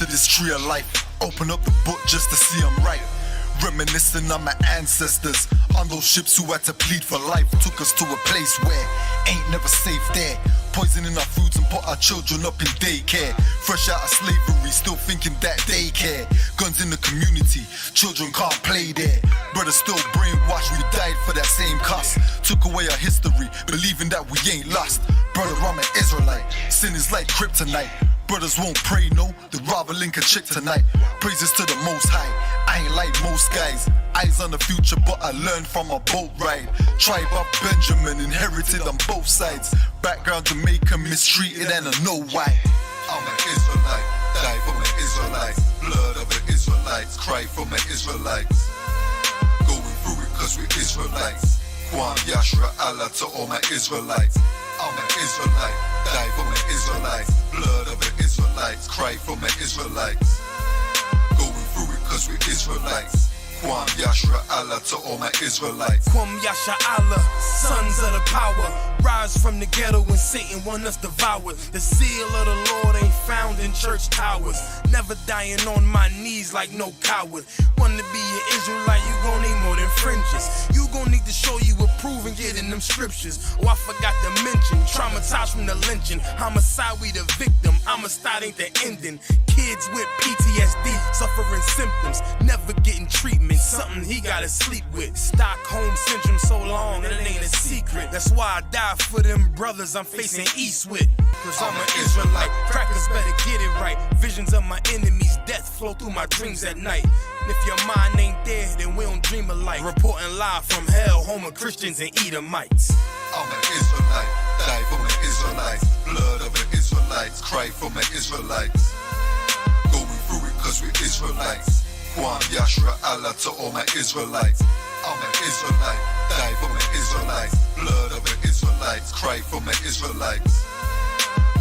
to this tree of life. Open up the book just to see I'm right. Reminiscing on my ancestors, on those ships who had to plead for life. Took us to a place where ain't never safe there. Poisoning our foods and put our children up in daycare. Fresh out of slavery, still thinking that they care. Guns in the community, children can't play there. Brothers still brainwashed, we died for that same cost. Took away our history, believing that we ain't lost. Brother, I'm an Israelite, sin is like kryptonite. Brothers won't pray, no, they'd rather link a chick tonight. Praises to the Most High, I ain't like most guys. Eyes on the future, but I learned from a boat ride. Tribe of Benjamin, inherited on both sides. Background Jamaica, mistreated and I know why. I'm an Israelite, die for my Israelites. Blood of the Israelites, cry for my Israelites. Going through it cause we're Israelites. Kwam Yashra Allah to all my Israelites. I'm an Israelite, die for my Israelites. Blood of the Israelites, cry for my Israelites. Going through it cause we're Israelites. Kwam Yashra Allah to all my Israelites. Kwam Yasha Allah, sons of the power. Rise from the ghetto when Satan want us devoured. The seal of the Lord ain't found in church towers. Never dying on my knees like no coward. Wanna be an Israelite, you gon' need more than fringes. You gon' need to show you approve and get in them scriptures. Oh, I forgot to mention, traumatized from the lynching. Homicide, we the victim, homicide ain't the ending. Kids with PTSD, suffering symptoms, never getting treatment. Something he gotta sleep with. Stockholm syndrome so long that it ain't a secret. That's why I die for them brothers I'm facing east with. Cause I'm an Israelite, crackers better get it right. Visions of my enemies, death flow through my dreams at night. And if your mind ain't there, then we don't dream alike. Reporting live from hell, home of Christians and Edomites. I'm an Israelite, die for my Israelites. Blood of the Israelites, cry for my Israelites. Going through it cause we're Israelites. Kwam Yashra Allah to all my Israelites. I'm an Israelite, die for my Israelites. Blood of the Israelites, cry for my Israelites.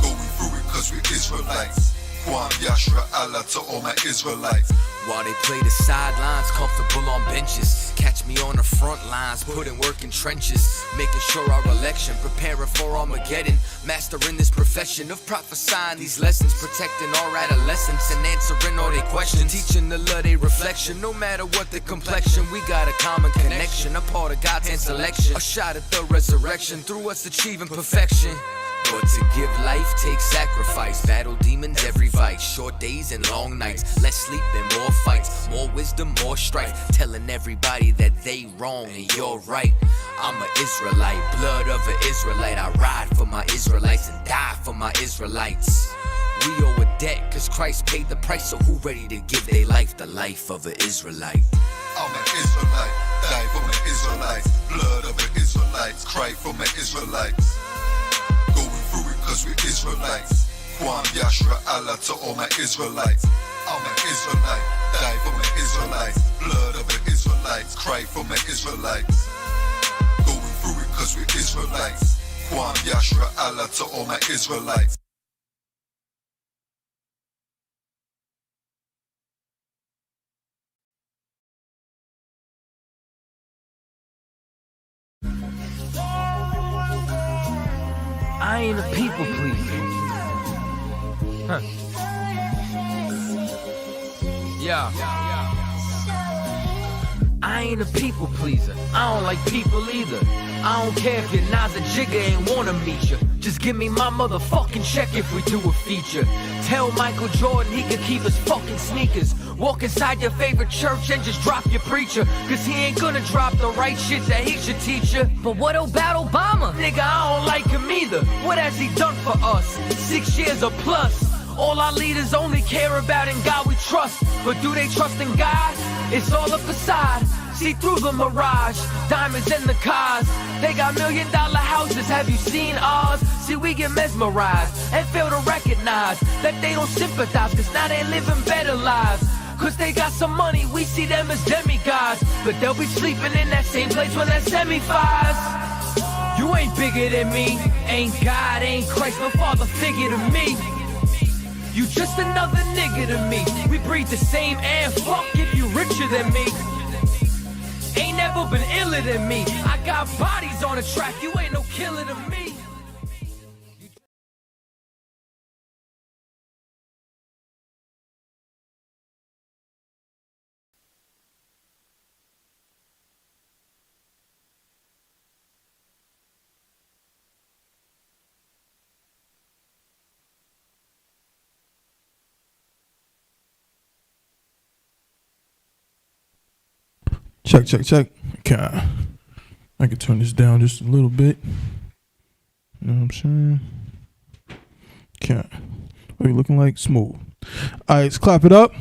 Going through it cause we're Israelites. Kwam Yashra Allah to all my Israelites. While they play the sidelines, comfortable on benches. Catch me on the front lines, putting work in trenches. Making sure our election, preparing for Armageddon. Mastering this profession of prophesying these lessons. Protecting our adolescents and answering all their questions. Teaching the love they reflection, no matter what the complexion. We got a common connection, a part of God's hand selection. A shot at the resurrection, through us achieving perfection. But to give life takes sacrifice. Battle demons every vice. Short days and long nights. Less sleep and more fights. More wisdom, more strife. Telling everybody that they wrong and you're right. I'm an Israelite, blood of an Israelite. I ride for my Israelites and die for my Israelites. We owe a debt cause Christ paid the price. So who ready to give their life the life of an Israelite? I'm an Israelite, die for my Israelites. Blood of the Israelites, cry for my Israelites. Going through it cause we're Israelites. Kwam Yashra Allah to all my Israelites. I'm an Israelite, die for my Israelites. Blood of the Israelites, cry for my Israelites. Going through it cause we're Israelites. Kwam Yashra Allah to all my Israelites. I ain't a people pleaser. Huh. Yeah. I ain't a people pleaser. I don't like people either. I don't care if your Nas a Jigga ain't wanna meet you. Just give me my motherfucking check if we do a feature. Tell Michael Jordan he could keep his fucking sneakers. Walk inside your favorite church and just drop your preacher. Cause he ain't gonna drop the right shit that he should teach you. But what about Obama? Nigga, I don't like him either. What has he done for us? 6 years or plus. All our leaders only care about in God we trust. But do they trust in God? It's all a facade. See through the mirage, diamonds in the cars. They got $1 million houses, have you seen ours? See, we get mesmerized and fail to recognize that they don't sympathize, cause now they living better lives. Cause they got some money, we see them as demigods. But they'll be sleeping in that same place when that semi-fires. You ain't bigger than me, ain't God, ain't Christ, no father figure to me. You just another nigga to me. We breathe the same air, fuck if you richer than me. Ain't never been iller than me. I got bodies on the track, you ain't no killer to me. Check. Okay. I can turn this down just a little bit. You know what I'm saying? Okay. What are you looking like? Smooth. All right, let's clap it up.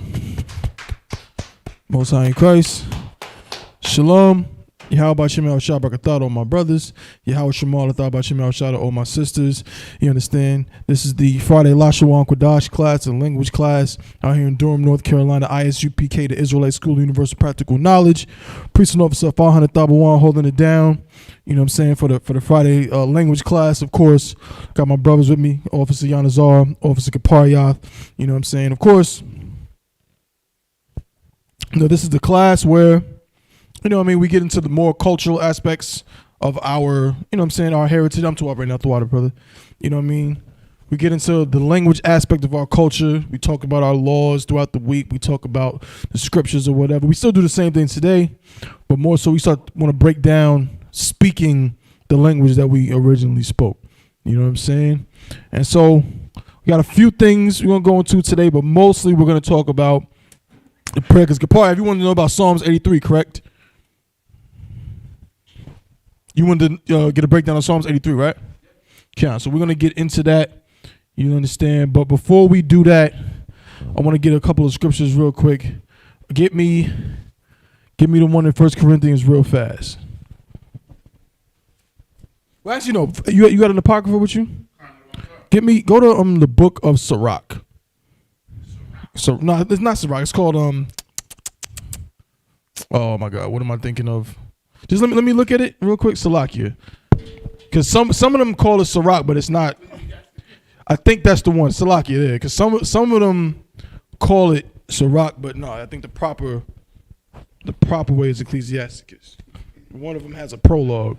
Most High in Christ. Shalom. Yahweh Shemel Shah Barakatah, all my brothers. Yahweh Shemal Athah Shemel Shah, all my sisters. You understand? This is the Friday Lashawan Qadash class, a language class out here in Durham, North Carolina. Isupk, the Israelite School of Universal Practical Knowledge. Priest and Officer 500 Thabawan holding it down. You know what I'm saying? For the Friday language class, of course. Got my brothers with me. Officer Yanazar, Officer Kaparyath. You know what I'm saying? Of course. You know, this is the class where, you know what I mean, we get into the more cultural aspects of our, you know what I'm saying, our heritage. I'm too up right now, the water, brother. You know what I mean? We get into the language aspect of our culture. We talk about our laws throughout the week. We talk about the scriptures or whatever. We still do the same thing today, but more so we want to break down speaking the language that we originally spoke. You know what I'm saying? And so we got a few things we're going to go into today, but mostly we're going to talk about the prayer. Because Kapar, if you want to know about Psalms 83, correct? You wanted to get a breakdown of Psalms 83, right? Yeah, so we're going to get into that. You understand? But before we do that, I want to get a couple of scriptures real quick. Get me the one in 1 Corinthians real fast. Well, actually, no. You got an apocrypha with you? Go to the book of Sirach. So no, it's not Sirach. It's called oh my God, what am I thinking of? Just let me look at it real quick. Salakia, because some of them call it Sirach, but it's not. I think that's the one. Salakia there, because some of them call it Sirach, but no, I think the proper way is Ecclesiasticus. One of them has a prologue.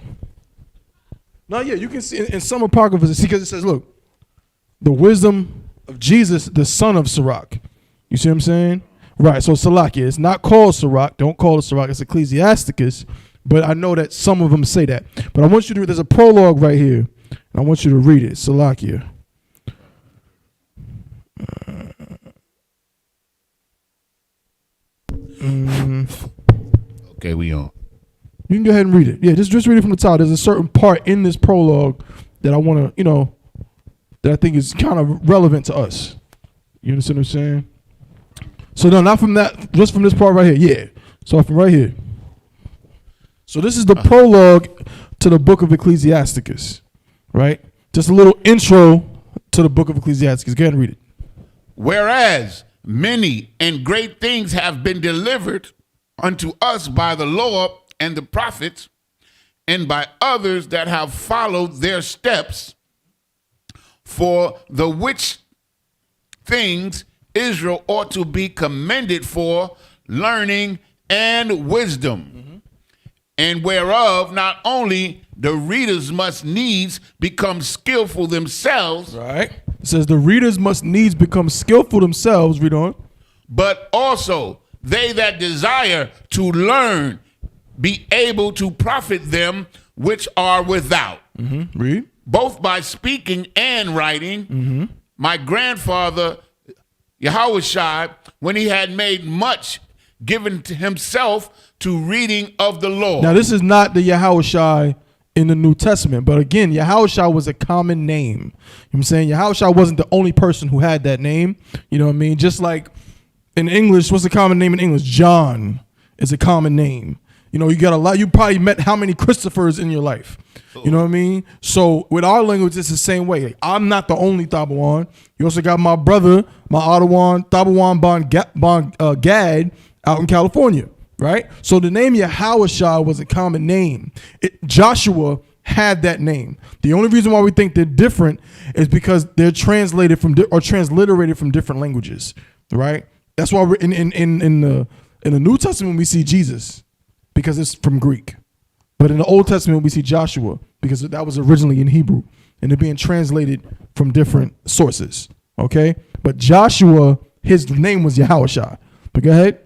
No, yeah, you can see in some apocryphas, because it says, look, the wisdom of Jesus, the son of Sirach. You see what I'm saying? Right, so Salakia, it's not called Sirach. Don't call it Sirach. It's Ecclesiasticus. But I know that some of them say that. But I want you to, there's a prologue right here. And I want you to read it. Salakia. Okay, we on. You can go ahead and read it. Yeah, just read it from the top. There's a certain part in this prologue that I want to, that I think is kind of relevant to us. You understand what I'm saying? So no, not from that, just from this part right here. Yeah. So from right here. So this is the prologue to the book of Ecclesiasticus, right? Just a little intro to the book of Ecclesiasticus. Go ahead and read it. Whereas many and great things have been delivered unto us by the law and the prophets, and by others that have followed their steps, for the which things Israel ought to be commended for learning and wisdom, and whereof not only the readers must needs become skillful themselves, right? It says the readers must needs become skillful themselves, read on, but also they that desire to learn be able to profit them which are without. Read. Both by speaking and writing. My grandfather, Yahushua, when he had made much, given to himself to reading of the law. Now, this is not the Yahushua in the New Testament, but again, Yahushua was a common name. You know what I'm saying? Yahushua wasn't the only person who had that name. You know what I mean? Just like in English, what's the common name in English? John is a common name. You know, you got a lot. You probably met how many Christophers in your life? You know what I mean? So with our language, it's the same way. I'm not the only Thabawan. You also got my brother, my Ottawa Thabawan Bon Gad out in California, right? So the name Yahushua was a common name. Joshua had that name. The only reason why we think they're different is because they're translated from or transliterated from different languages, right? That's why we're in the New Testament we see Jesus, because it's from Greek. But in the Old Testament, we see Joshua because that was originally in Hebrew and they're being translated from different sources. Okay. But Joshua, his name was Yahushua. But go ahead.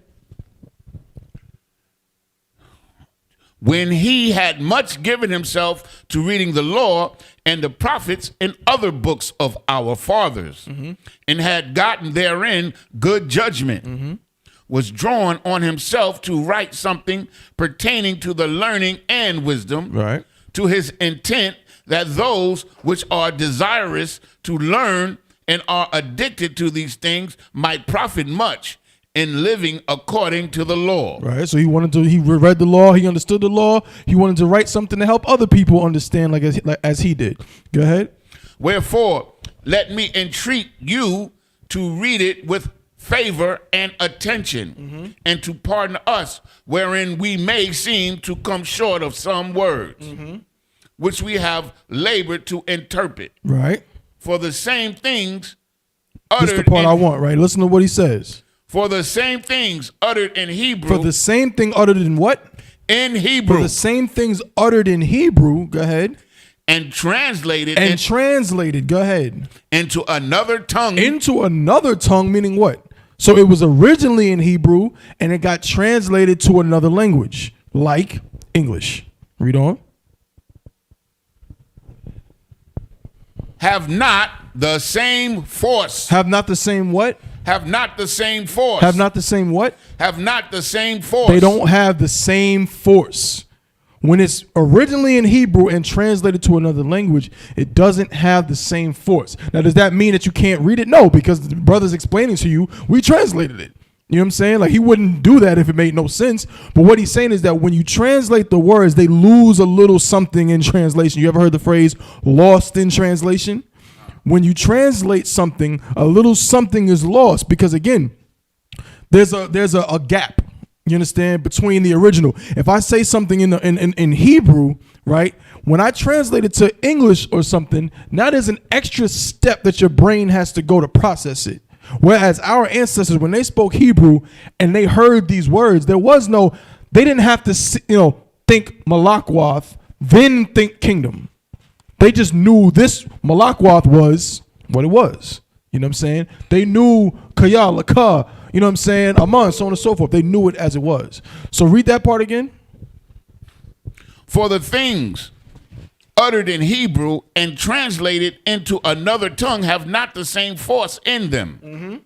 When he had much given himself to reading the law and the prophets and other books of our fathers, and had gotten therein good judgment. was drawn on himself to write something pertaining to the learning and wisdom, Right. to his intent that those which are desirous to learn and are addicted to these things might profit much in living according to the law. Right. So he read the law, he understood the law, he wanted to write something to help other people understand like as he did. Go ahead. Wherefore, let me entreat you to read it with favor and attention, and to pardon us wherein we may seem to come short of some words, which we have labored to interpret. Right. For the same things This is the uttered part I want, right? Listen to what he says. for the same things uttered in Hebrew. For the same thing uttered in what? In Hebrew. For the same things uttered in Hebrew. Go ahead. And translated Translated. Go ahead. into another tongue. Into another tongue, meaning what? So it was originally in Hebrew and it got translated to another language, like English. Read on. Have not the same force. Have not the same what? Have not the same force. Have not the same what? Have not the same force. They don't have the same force. When it's originally in Hebrew and translated to another language, it doesn't have the same force. Now, does that mean that you can't read it? No, because the brother's explaining to you, we translated it. You know what I'm saying? Like, he wouldn't do that if it made no sense. But what he's saying is that when you translate the words, they lose a little something in translation. You ever heard the phrase lost in translation? When you translate something, a little something is lost because, again, there's a gap. You understand? Between the original. If I say something in Hebrew, right? When I translate it to English or something, now there's an extra step that your brain has to go to process it. Whereas our ancestors, when they spoke Hebrew and they heard these words, they didn't have to, think Malakwath, then think kingdom. They just knew this Malakwath was what it was. You know what I'm saying? They knew Kaya, Laka, you know what I'm saying? Aman, so on and so forth. They knew it as it was. So read that part again. For the things uttered in Hebrew and translated into another tongue have not the same force in them.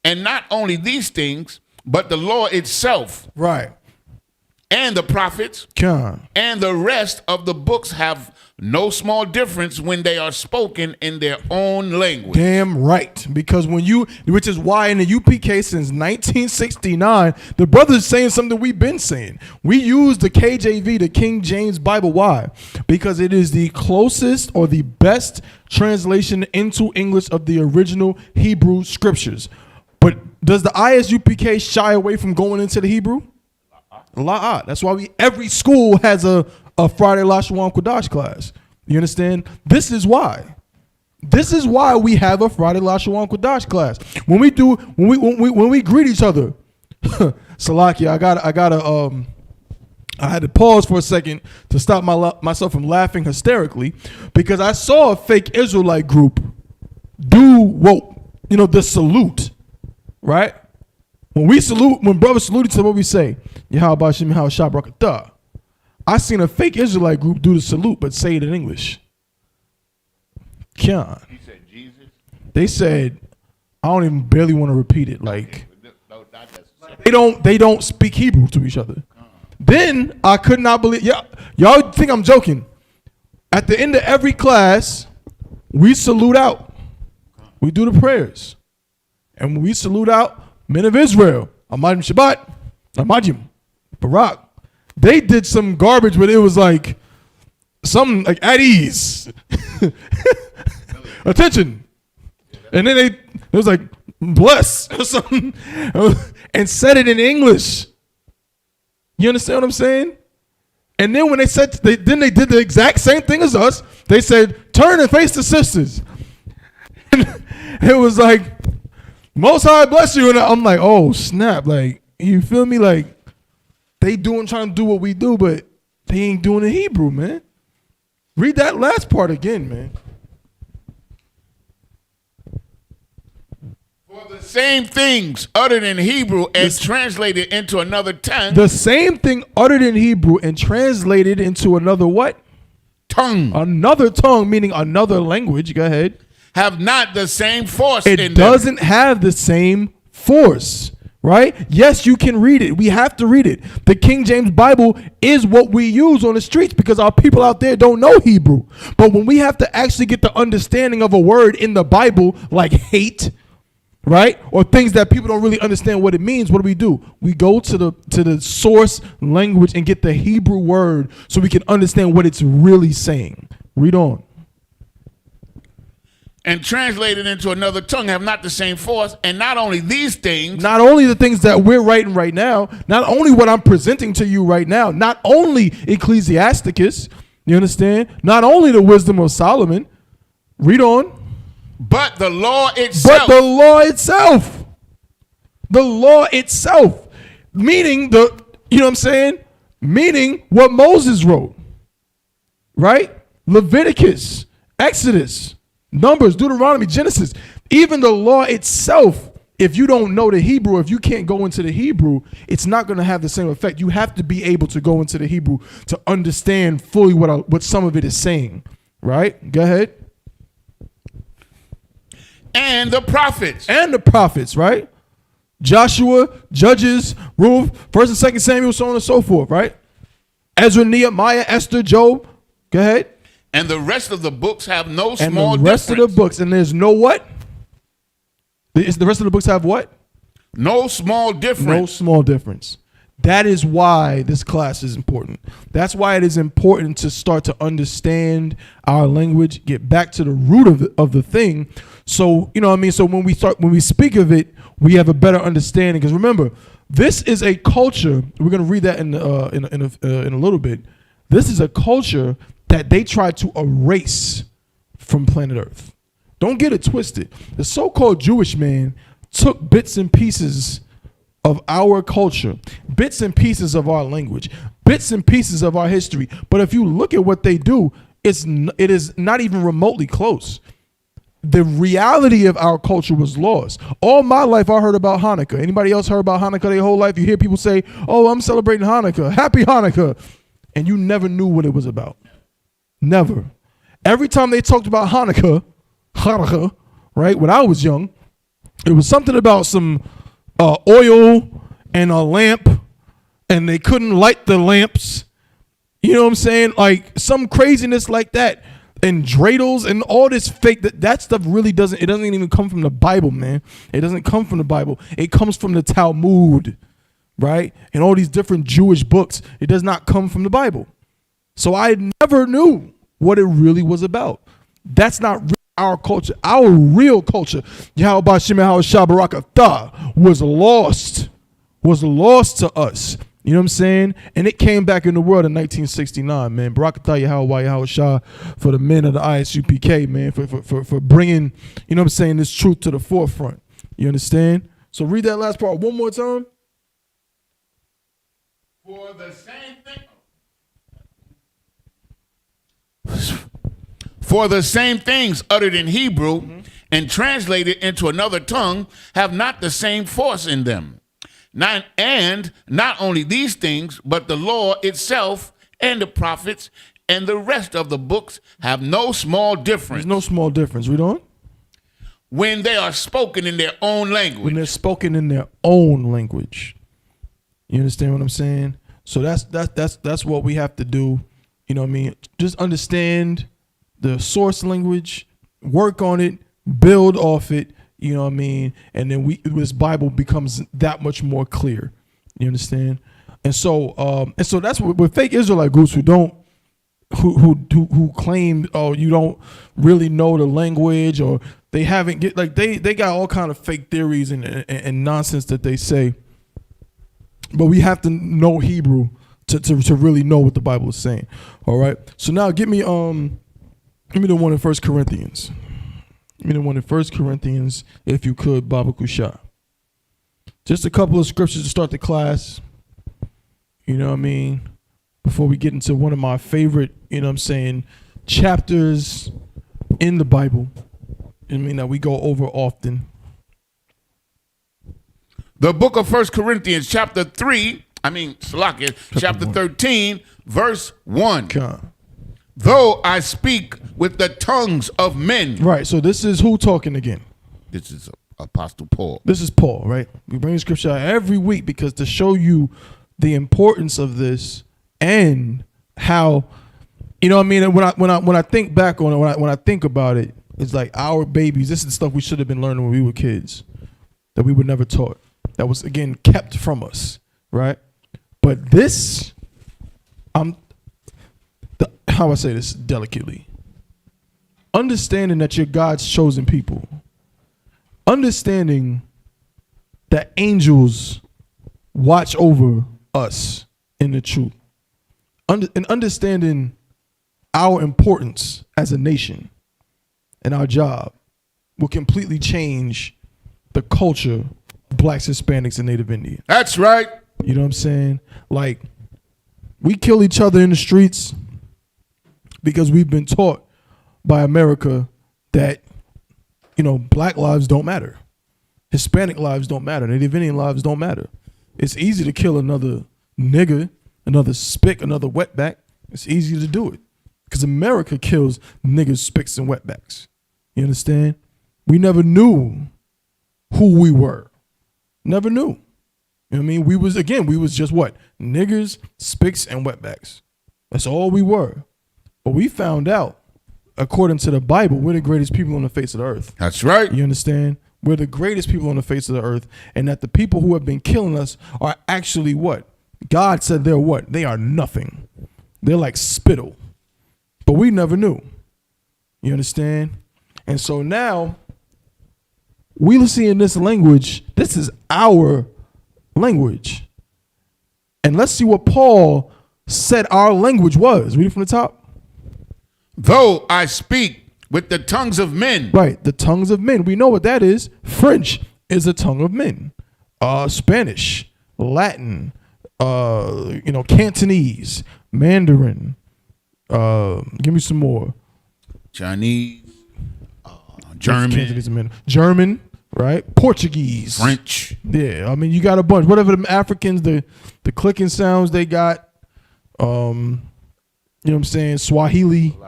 And not only these things, but the law itself. Right. And the prophets. And the rest of the books have no small difference when they are spoken in their own language. Damn right. Because which is why in the UPK since 1969, the brother's saying something we've been saying. We use the KJV, the King James Bible. Why? Because it is the closest or the best translation into English of the original Hebrew scriptures. But does the ISUPK shy away from going into the Hebrew? La'at. That's why every school has a Friday Lashawan Qadash class. You understand? This is why. This is why we have a Friday Lashawan Qadash class. When we greet each other, Salaki, I had to pause for a second to stop myself from laughing hysterically because I saw a fake Israelite group do the salute, right? When brothers saluted to what we say, Yahweh Shem Yahweh Shabrakatah. I seen a fake Israelite group do the salute, but say it in English. Kyan. He said Jesus. They said, I don't even barely want to repeat it. Like they don't speak Hebrew to each other. Then I could not believe y'all think I'm joking. At the end of every class, we salute out. We do the prayers. And when we salute out, men of Israel, Amadim Shabbat, Amadim, Barak. They did some garbage, but it was like something like at ease. Attention. And then it was like bless or something and said it in English. You understand what I'm saying? And then when they said, they did the exact same thing as us. They said, turn and face the sisters. And it was like, Most High bless you. And I'm like, oh, snap. Like, you feel me? Like, they trying to do what we do, but they ain't doing it Hebrew, man. Read that last part again, man. For the same things uttered in Hebrew and translated into another tongue. The same thing uttered in Hebrew and translated into another what? Tongue. Another tongue, meaning another language. Go ahead. Have not the same force in them. It doesn't have the same force. right? Yes, you can read it. We have to read it. The King James Bible is what we use on the streets because our people out there don't know Hebrew. But when we have to actually get the understanding of a word in the Bible, like hate, right? Or things that people don't really understand what it means, what do? We go to the source language and get the Hebrew word so we can understand what it's really saying. Read on. And translated into another tongue have not the same force. And not only these things. Not only the things that we're writing right now, not only what I'm presenting to you right now, not only Ecclesiasticus, you understand? Not only the wisdom of Solomon. Read on. But the law itself. But the law itself. The law itself. Meaning you know what I'm saying? Meaning what Moses wrote. Right? Leviticus, Exodus, Numbers, Deuteronomy, Genesis. Even the law itself, if you don't know the Hebrew, if you can't go into the Hebrew, it's not going to have the same effect. You have to be able to go into the Hebrew to understand fully what some of it is saying. Right? Go ahead. And the prophets. And the prophets, right? Joshua, Judges, Ruth, 1st and 2nd Samuel, so on and so forth, right? Ezra, Nehemiah, Esther, Job. Go ahead. And the rest of the books have no small difference. And the rest of the books, and there's no what? The rest of the books have what? No small difference. No small difference. That is why this class is important. That's why it is important to start to understand our language, get back to the root of the thing. So, you know what I mean? So when we speak of it, we have a better understanding. Because remember, this is a culture. We're going to read that in a little bit. This is a culture that they try to erase from planet Earth. Don't get it twisted. The so-called Jewish man took bits and pieces of our culture, bits and pieces of our language, bits and pieces of our history. But if you look at what they do, it is not even remotely close. The reality of our culture was lost. All my life, I heard about Hanukkah. Anybody else heard about Hanukkah their whole life? You hear people say, "Oh, I'm celebrating Hanukkah. Happy Hanukkah." And you never knew what it was about. Never. Every time they talked about Hanukkah, right, when I was young, it was something about some oil and a lamp, and they couldn't light the lamps. You know what I'm saying? Like some craziness like that. And dreidels and all this fake, that stuff really doesn't even come from the Bible, man. It doesn't come from the Bible. It comes from the Talmud, right? And all these different Jewish books. It does not come from the Bible. So I never knew what it really was about. That's not our culture. Our real culture, Yahweh Shemah Shabarakatah, was lost to us. You know what I'm saying? And it came back in the world in 1969, man. Barakatah Yahweh Shah for the men of the Isupk, man, for bringing, you know what I'm saying, this truth to the forefront. You understand? So read that last part one more time. For the same thing. For the same things uttered in Hebrew and translated into another tongue have not the same force in them. Not only these things, but the law itself and the prophets and the rest of the books have no small difference. There's no small difference. Read on. When they are spoken in their own language. When they're spoken in their own language. You understand what I'm saying? So that's what we have to do. You know what I mean? Just understand the source language, work on it, build off it. You know what I mean? And then this Bible becomes that much more clear. You understand? And so that's what with fake Israelite groups who claim, oh, you don't really know the language, or they haven't they got all kind of fake theories and nonsense that they say. But we have to know Hebrew to really know what the Bible is saying. All right. So now give me the one in 1 Corinthians. Give me the one in 1 Corinthians, if you could, Baba Kusha. Just a couple of scriptures to start the class. You know what I mean? Before we get into one of my favorite, you know what I'm saying, chapters in the Bible. I mean, that we go over often. The book of 1 Corinthians, chapter 13, verse 1. Though I speak with the tongues of men. Right, so this is who talking again? This is Apostle Paul. This is Paul, right? We bring scripture out every week because to show you the importance of this and how, you know what I mean? When I think back on it, when I think about it, it's like our babies. This is the stuff we should have been learning when we were kids that we were never taught. That was, again, kept from us, right? But this, how I say this delicately, understanding that you're God's chosen people, understanding that angels watch over us in the truth, and understanding our importance as a nation and our job will completely change the culture of blacks, Hispanics, and Native Indians. That's right. You know what I'm saying? Like, we kill each other in the streets because we've been taught by America that, you know, black lives don't matter. Hispanic lives don't matter. Native Indian lives don't matter. It's easy to kill another nigger, another spick, another wetback. It's easy to do it because America kills niggers, spicks, and wetbacks. You understand? We never knew who we were. Never knew. You know what I mean? We was just what? Niggers, spicks, and wetbacks. That's all we were. But we found out, according to the Bible, we're the greatest people on the face of the earth. That's right. You understand? We're the greatest people on the face of the earth, and that the people who have been killing us are actually what? God said they're what? They are nothing. They're like spittle. But we never knew. You understand? And so now, we see in this language, this is our language. And let's see what Paul said our language was. Read it from the top. Though I speak with the tongues of men. Right, the tongues of men. We know what that is. French is a tongue of men. Spanish, Latin, Cantonese, Mandarin. Give me some more. Chinese, German, right? Portuguese, French. Yeah, I mean, you got a bunch. Whatever the Africans, the clicking sounds they got. You know what I'm saying? Swahili.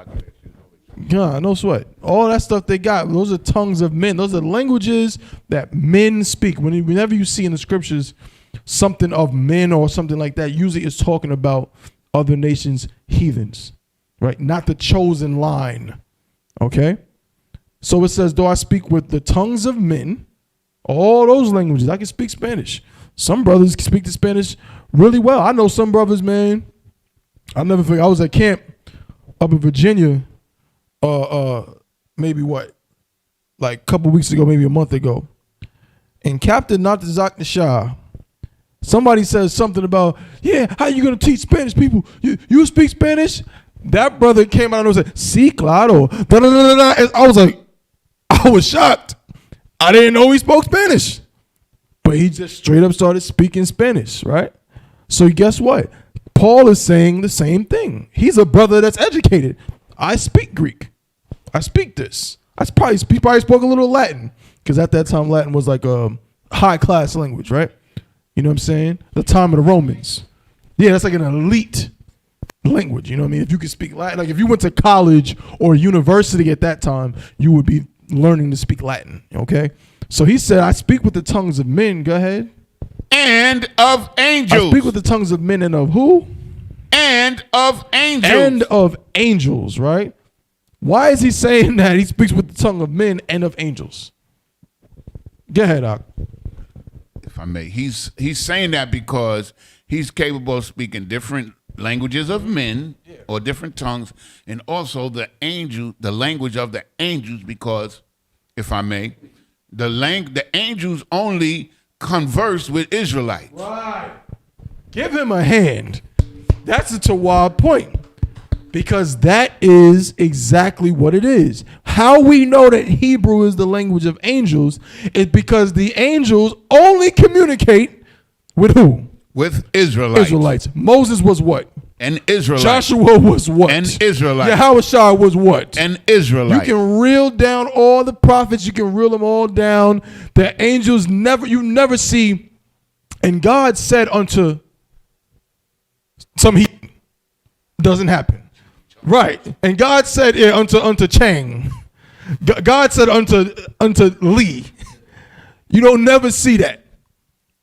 God, no sweat. All that stuff they got, those are tongues of men. Those are languages that men speak. Whenever you see in the scriptures something of men or something like that, usually it's talking about other nations' heathens, right? Not the chosen line, okay? So it says, though I speak with the tongues of men, all those languages, I can speak Spanish. Some brothers can speak the Spanish really well. I know some brothers, man. I'll never forget, I was at camp up in Virginia, maybe what, like a couple weeks ago, maybe a month ago. And Captain Natazak Shah, somebody says something about, yeah, how you gonna teach Spanish people? You speak Spanish? That brother came out and said, sí, claro. I was like, I was shocked. I didn't know he spoke Spanish. But he just straight up started speaking Spanish, right? So guess what? Paul is saying the same thing. He's a brother that's educated. I speak Greek. I speak this. He probably spoke a little Latin because at that time Latin was like a high class language, right? You know what I'm saying? The time of the Romans. Yeah, that's like an elite language. You know what I mean? If you could speak Latin, like if you went to college or university at that time, you would be learning to speak Latin. Okay? So he said, I speak with the tongues of men. Go ahead. And of angels. I speak with the tongues of men and of who? And of angels. And of angels, right? Why is he saying that he speaks with the tongue of men and of angels? Go ahead, Doc. If I may, he's saying that because he's capable of speaking different languages of men or different tongues, and also the language of the angels, because, if I may, the angels only converse with Israelites. Right. Give him a hand. That's a Tawab point. Because that is exactly what it is. How we know that Hebrew is the language of angels is because the angels only communicate with who? With Israelites. Moses was what? An Israelite. Joshua was what? An Israelite. Yahushua was what? An Israelite. You can reel down all the prophets. You can reel them all down. The angels you never see. And God said unto some heathen. Doesn't happen. Right. And God said unto Chang. God said unto Lee. You don't never see that.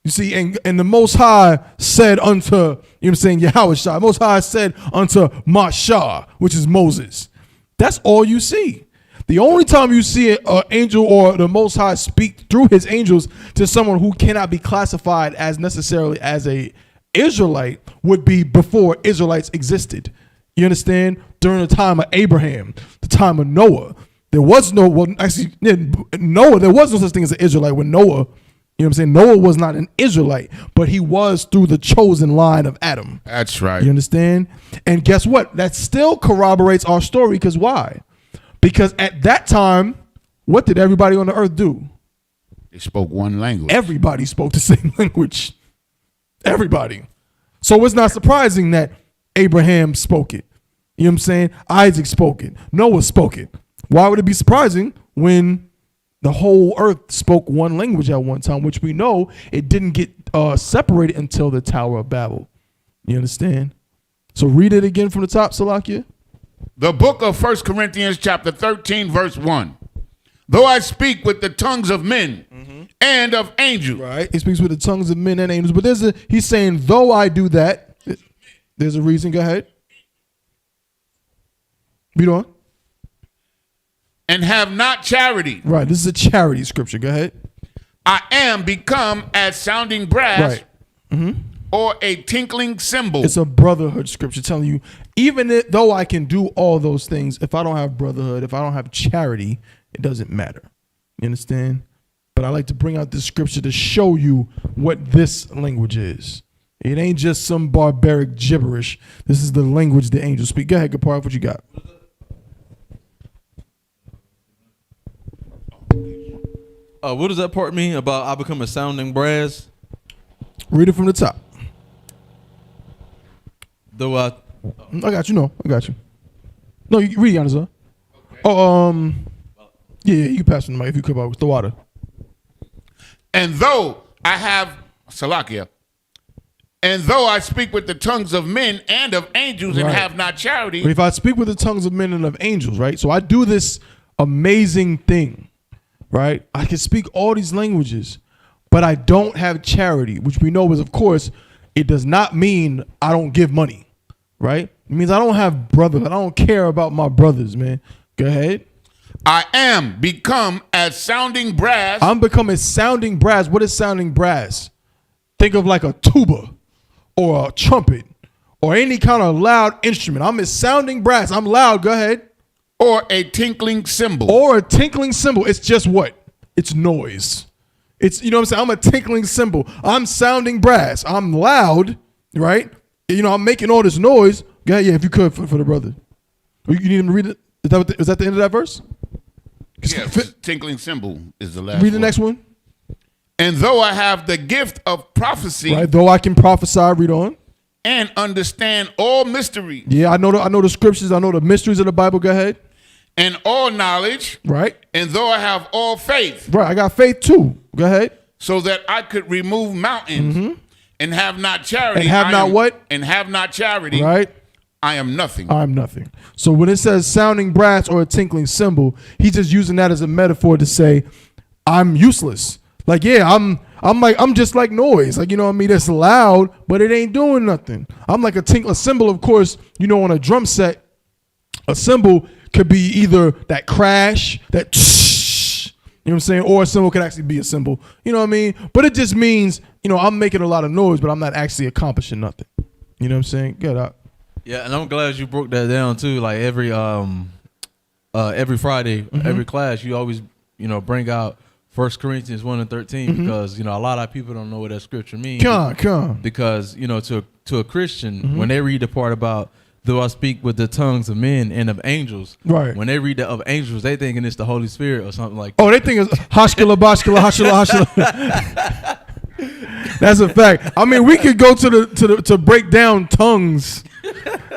You see, and the Most High said unto, you know what I'm saying, Yahushua. Most High said unto Mashah, which is Moses. That's all you see. The only time you see an angel or the Most High speak through his angels to someone who cannot be classified as necessarily as a Israelite would be before Israelites existed. You understand? During the time of Abraham, the time of Noah, there was no, well, actually, Noah, there was no such thing as an Israelite when Noah, you know what I'm saying? Noah was not an Israelite, but he was through the chosen line of Adam. That's right. You understand? And guess what? That still corroborates our story, because why? Because at that time, what did everybody on the earth do? They spoke one language. Everybody spoke the same language. Everybody. So it's not surprising that Abraham spoke it. You know what I'm saying? Isaac spoke it. Noah spoke it. Why would it be surprising when the whole earth spoke one language at one time, which we know it didn't get separated until the Tower of Babel? You understand? So read it again from the top, Salakia. The book of 1 Corinthians chapter 13, verse 1. Though I speak with the tongues of men and of angels. Right. He speaks with the tongues of men and angels. But he's saying, though I do that, there's a reason. Go ahead. Read on. And have not charity. Right. This is a charity scripture. Go ahead. I am become as sounding brass. Right. Or a tinkling cymbal. It's a brotherhood scripture telling you, even though I can do all those things, if I don't have brotherhood, if I don't have charity, it doesn't matter. You understand? But I like to bring out this scripture to show you what this language is. It ain't just some barbaric gibberish. This is the language the angels speak. Go ahead, Gaparov, what you got? What does that part mean about I become a sounding brass? Read it from the top. Though I got you. No, I got you. No, you read it, Yanazar. Okay. Oh, yeah, you can pass from the mic if you could about the water. And though I have Salakia, and though I speak with the tongues of men and of angels and have not charity. But if I speak with the tongues of men and of angels, right? So I do this amazing thing, right? I can speak all these languages, but I don't have charity, which we know is, of course, it does not mean I don't give money, right? It means I don't have brothers. I don't care about my brothers, man. Go ahead. I am become as sounding brass. I'm becoming sounding brass. What is sounding brass? Think of like a tuba or a trumpet or any kind of loud instrument. I'm as sounding brass. I'm loud. Go ahead. Or a tinkling cymbal. Or a tinkling cymbal. It's just what? It's noise. It's, you know what I'm saying? I'm a tinkling cymbal. I'm sounding brass. I'm loud, right? You know, I'm making all this noise. Go ahead, yeah, if you could for the brother. You need him to read it? Is that the end of that verse? Yes, tinkling cymbal is the last Read the next one. And though I have the gift of prophecy. Right, though I can prophesy, read on. And understand all mysteries. Yeah, I know the scriptures. I know the mysteries of the Bible. Go ahead. And all knowledge. Right. And though I have all faith. Right, I got faith too. Go ahead. So that I could remove mountains and have not charity. And have not what? And have not charity. Right. I am nothing. I am nothing. So when it says sounding brass or a tinkling cymbal, he's just using that as a metaphor to say, I'm useless. Like, yeah, I'm just like noise. Like, you know what I mean? It's loud, but it ain't doing nothing. I'm like a cymbal, of course, you know, on a drum set, a cymbal could be either that crash, that you know what I'm saying? Or a cymbal could actually be a cymbal. You know what I mean? But it just means, you know, I'm making a lot of noise, but I'm not actually accomplishing nothing. You know what I'm saying? Get out. Yeah, and I'm glad you broke that down too. Like every Friday, every class, you always, you know, bring out 1 Corinthians 1 and 13 because, you know, a lot of people don't know what that scripture means. Come. Because, you know, to a Christian, when they read the part about though I speak with the tongues of men and of angels, right? When they read the of angels, they thinking it's the Holy Spirit or something like that. Oh, they think it's hashkala bashkala hashkala. That's a fact. I mean, we could go to break down tongues,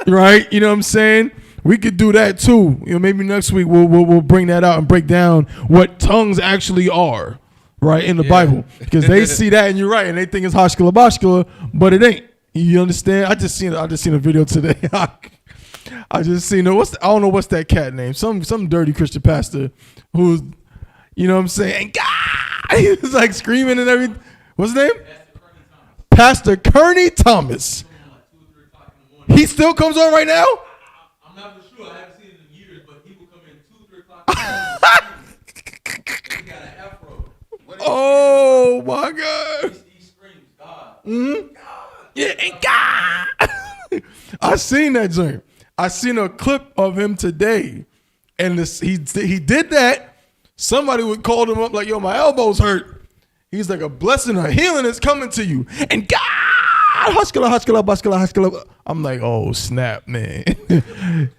right? You know what I'm saying? We could do that too. You know, maybe next week we'll bring that out and break down what tongues actually are, right, in the Bible, because they see that and you're right, and they think it's hashkala bashkala, but it ain't. You understand? I just seen a video today. I just seen I don't know what's that cat name. Some dirty Christian pastor who's, you know what I'm saying, God. He was like screaming and everything. What's his name? Pastor Kearney Thomas. He still comes on right now? I'm not for sure. I haven't seen him in years, but he will come in 2, 3 o'clock. He got an afro. Oh my God. He screams, God. Yeah, and God. I seen that joint. I seen a clip of him today. And he did that. Somebody would call him up like, yo, my elbows hurt. He's like, a blessing, a healing is coming to you. And God, huskala. I'm like, oh, snap, man.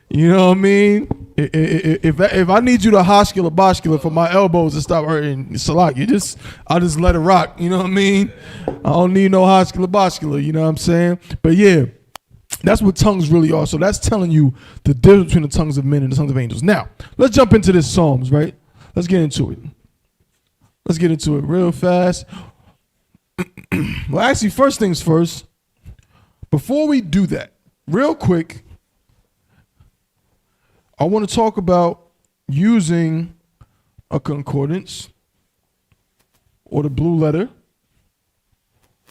You know what I mean? If I need you to hoskula for my elbows to stop hurting, Salak, I'll just let it rock. You know what I mean? I don't need no hoskula, you know what I'm saying? But yeah, that's what tongues really are. So that's telling you the difference between the tongues of men and the tongues of angels. Now, let's jump into this Psalms, right? Let's get into it. Let's get into it real fast. Well, actually, first things first. Before we do that, real quick, I want to talk about using a concordance or the blue letter,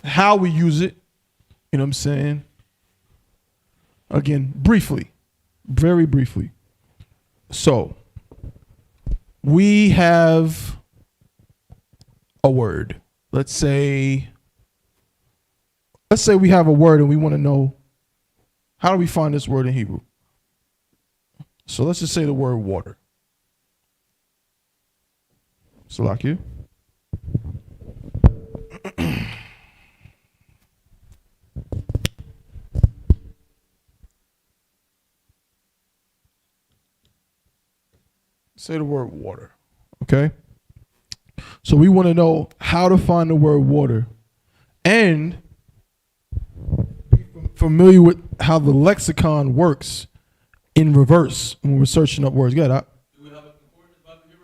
how we use it, you know what I'm saying? Again, briefly, very briefly. So, we have a word. Let's say we have a word and we want to know, how do we find this word in Hebrew? So let's just say the word water. Salakia. Say the word water. Okay? So we want to know how to find the word water and be familiar with how the lexicon works in reverse when we're searching up words. Got it? Do we have a concordance about to hear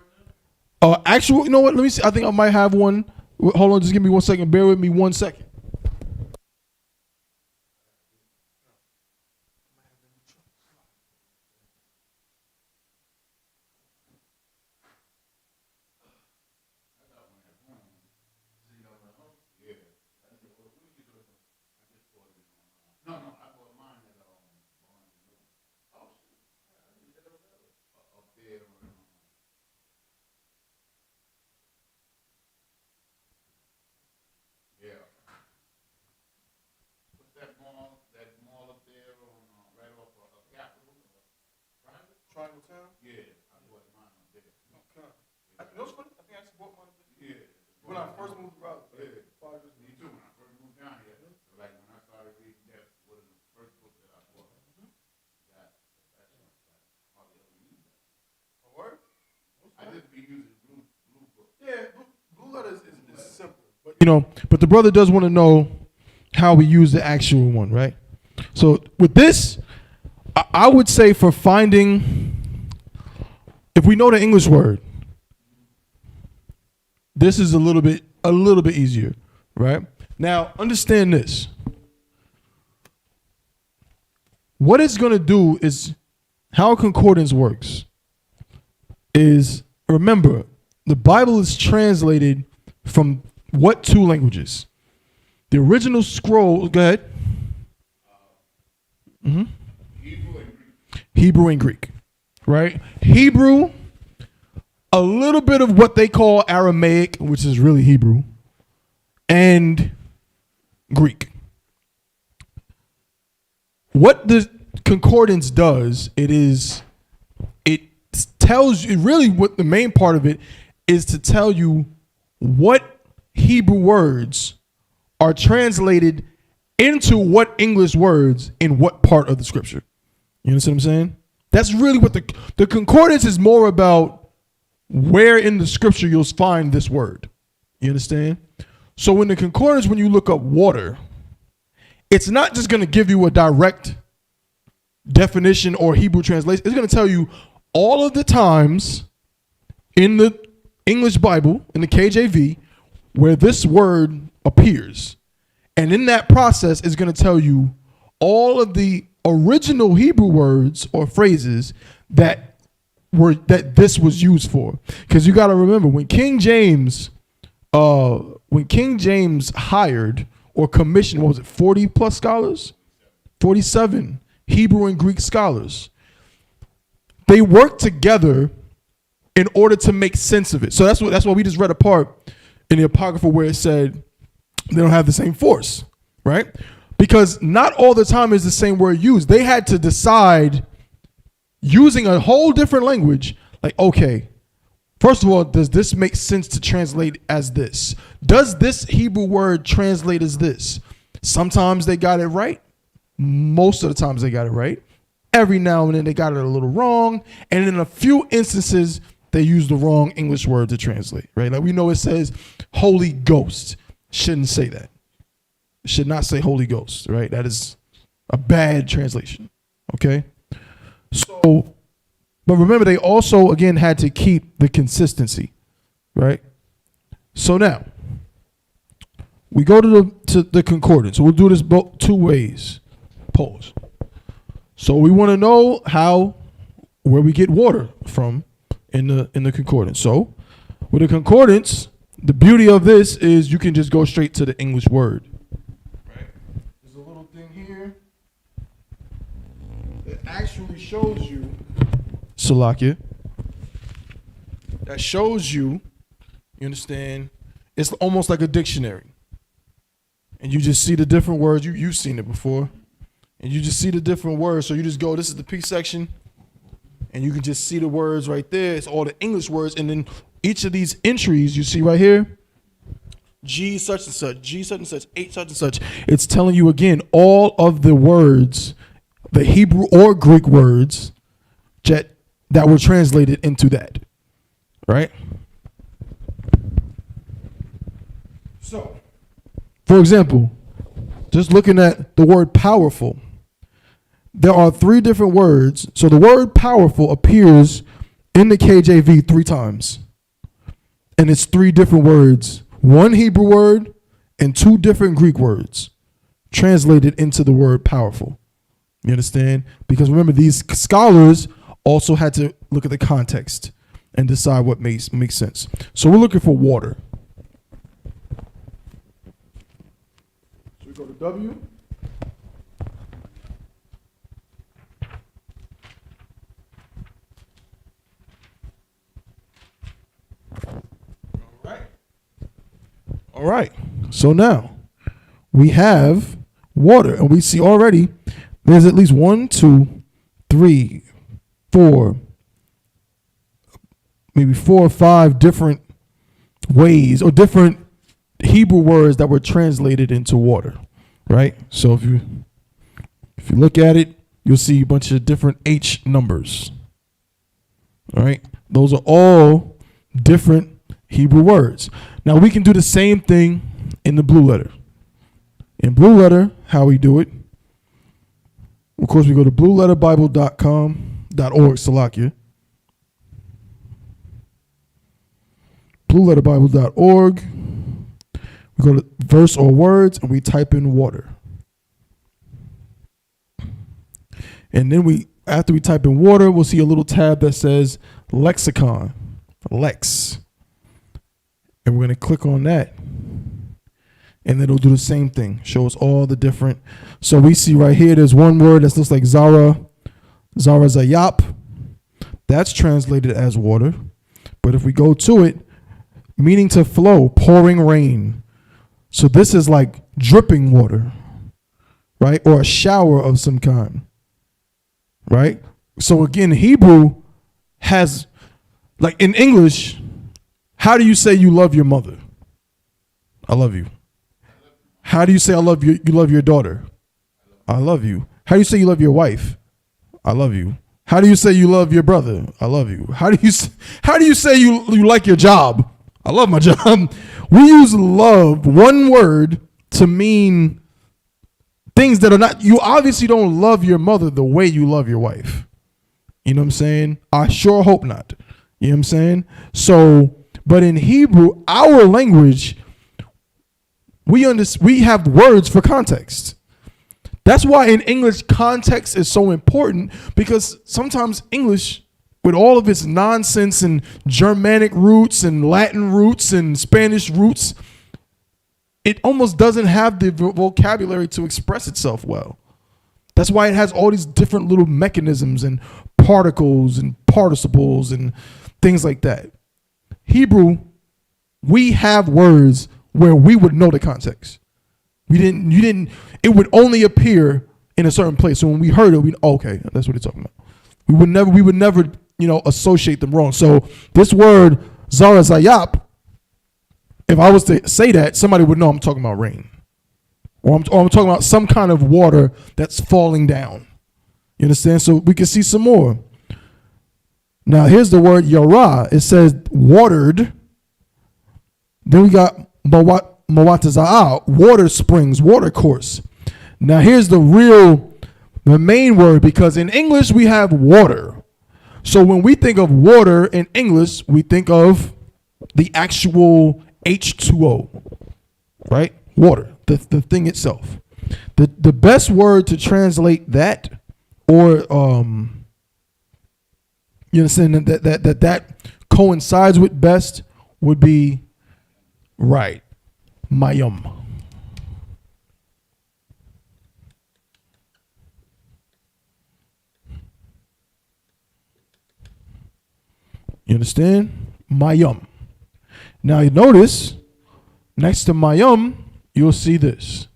right now? Actually, you know what? Let me see. I think I might have one. Hold on, just give me 1 second. Bear with me 1 second. Triangle Town? Yeah, I bought mine up there. Okay. I think I actually bought mine up there. Yeah. When I first moved to Raleigh. Yeah. Me too. When I first moved down here. Like when I started reading, that was the first book that I bought. That's hardly ever used that. A word? I just be using blue book. Yeah, blue letters is simple. But, but the brother does want to know how we use the actual one, right? So with this, I would say for finding, if we know the English word, this is a little bit easier, right? Now, understand this. What it's going to do is, how concordance works is, remember, the Bible is translated from what 2 languages? The original scroll, go ahead. Hebrew and Greek, right? Hebrew, a little bit of what they call Aramaic, which is really Hebrew, and Greek. What the concordance does, it tells you, really what the main part of it is to tell you what Hebrew words are translated into what English words in what part of the scripture. You understand what I'm saying? That's really what the concordance is more about, where in the scripture you'll find this word. You understand? So in the concordance, when you look up water, it's not just going to give you a direct definition or Hebrew translation. It's going to tell you all of the times in the English Bible, in the KJV, where this word appears. And in that process, it's going to tell you all of the original Hebrew words or phrases that this was used for. Because you got to remember, when King James when King James hired or commissioned, what was it, 40 plus scholars? 47 Hebrew and Greek scholars. They worked together in order to make sense of it. So that's why we just read a part in the Apocrypha where it said they don't have the same force, right? Because not all the time is the same word used. They had to decide using a whole different language, like, okay, first of all, does this make sense to translate as this? Does this Hebrew word translate as this? Sometimes they got it right. Most of the times they got it right. Every now and then they got it a little wrong. And in a few instances, they used the wrong English word to translate, right? Like we know it says Holy Ghost. Shouldn't say that. It should not say Holy Ghost, right? That is a bad translation, okay? So, but remember, they also, again, had to keep the consistency, right? So now, we go to the concordance. We'll do this two ways. Pause. So we want to know where we get water from in the concordance. So with a concordance, the beauty of this is you can just go straight to the English word. Right? There's a little thing here that actually shows you, Salakia, that shows you, you understand, it's almost like a dictionary. And you just see the different words. You've seen it before. And you just see the different words. So you just go, this is the P section. And you can just see the words right there. It's all the English words. And then each of these entries you see right here, G such and such, G such and such, H such and such. It's telling you again all of the words, the Hebrew or Greek words that were translated into that. Right? So, for example, just looking at the word powerful, there are 3 different words. So the word powerful appears in the KJV 3 times. And it's 3 different words, 1 Hebrew word and 2 different Greek words translated into the word powerful. You understand? Because remember, these scholars also had to look at the context and decide what makes sense. So we're looking for water. So we go to W. All right. So now we have water, and we see already there's at least 1, 2, 3, 4, maybe 4 or 5 different ways or different Hebrew words that were translated into water, right? So if you look at it, you'll see a bunch of different H numbers. All right. Those are all different Hebrew words. Now we can do the same thing in the blue letter. In blue letter, how we do it, of course, we go to blueletterbible.com.org, Salakia. Blueletterbible.org. We go to verse or words and we type in water. And then after we type in water, we'll see a little tab that says lexicon, lex. And we're going to click on that. And it'll do the same thing. Show us all the different. So we see right here, there's one word that looks like Zara Zayap. That's translated as water. But if we go to it, meaning to flow, pouring rain. So this is like dripping water, right? Or a shower of some kind, right? So again, Hebrew has, like in English, how do you say you love your mother? I love you. How do you say I love you? You love your daughter? I love you. How do you say you love your wife? I love you. How do you say you love your brother? I love you. How do you say you like your job? I love my job. We use love, one word, to mean things that are not. You obviously don't love your mother the way you love your wife. You know what I'm saying? I sure hope not. You know what I'm saying? So, but in Hebrew, our language, we have words for context. That's why in English, context is so important, because sometimes English with all of its nonsense and Germanic roots and Latin roots and Spanish roots, it almost doesn't have the vocabulary to express itself well. That's why it has all these different little mechanisms and particles and participles and things like that. Hebrew, we have words where we would know the context. It would only appear in a certain place. So when we heard it, okay, that's what it's talking about. We would never, associate them wrong. So this word, Zara Zayap, if I was to say that, somebody would know I'm talking about rain. Or I'm talking about some kind of water that's falling down. You understand? So we can see some more. Now here's the word Yara. It says watered. Then we got Mawataza'ah, water springs, water course. Now here's the main word, because in English we have water. So when we think of water in English, we think of the actual H2O, right? Water, the thing itself. The best word to translate that, or you understand that coincides with best, would be right, mayum. You understand? Mayum. Now you notice next to mayum, you'll see this.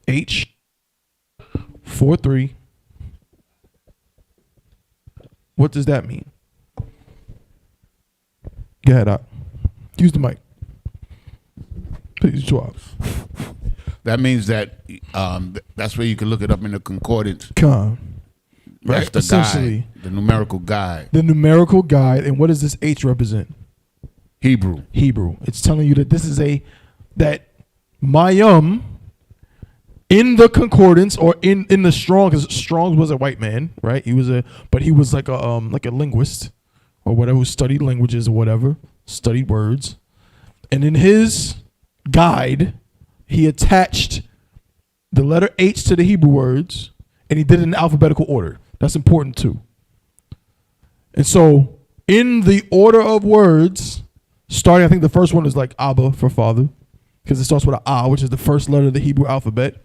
H43. What does that mean? Go ahead, Doc. Use the mic. Please, Schwab. That means that that's where you can look it up in the concordance. Right, That's the essentially. guide, the numerical guide. The numerical guide. And what does this H represent? Hebrew. It's telling you that this is that mayum in the concordance, or in the Strong, because Strong's was a white man, right? He was like a linguist or whatever, who studied languages or whatever, studied words. And in his guide, he attached the letter H to the Hebrew words, and he did it in alphabetical order. That's important too. And so in the order of words, starting, I think the first one is like Abba for father, because it starts with an A, which is the first letter of the Hebrew alphabet.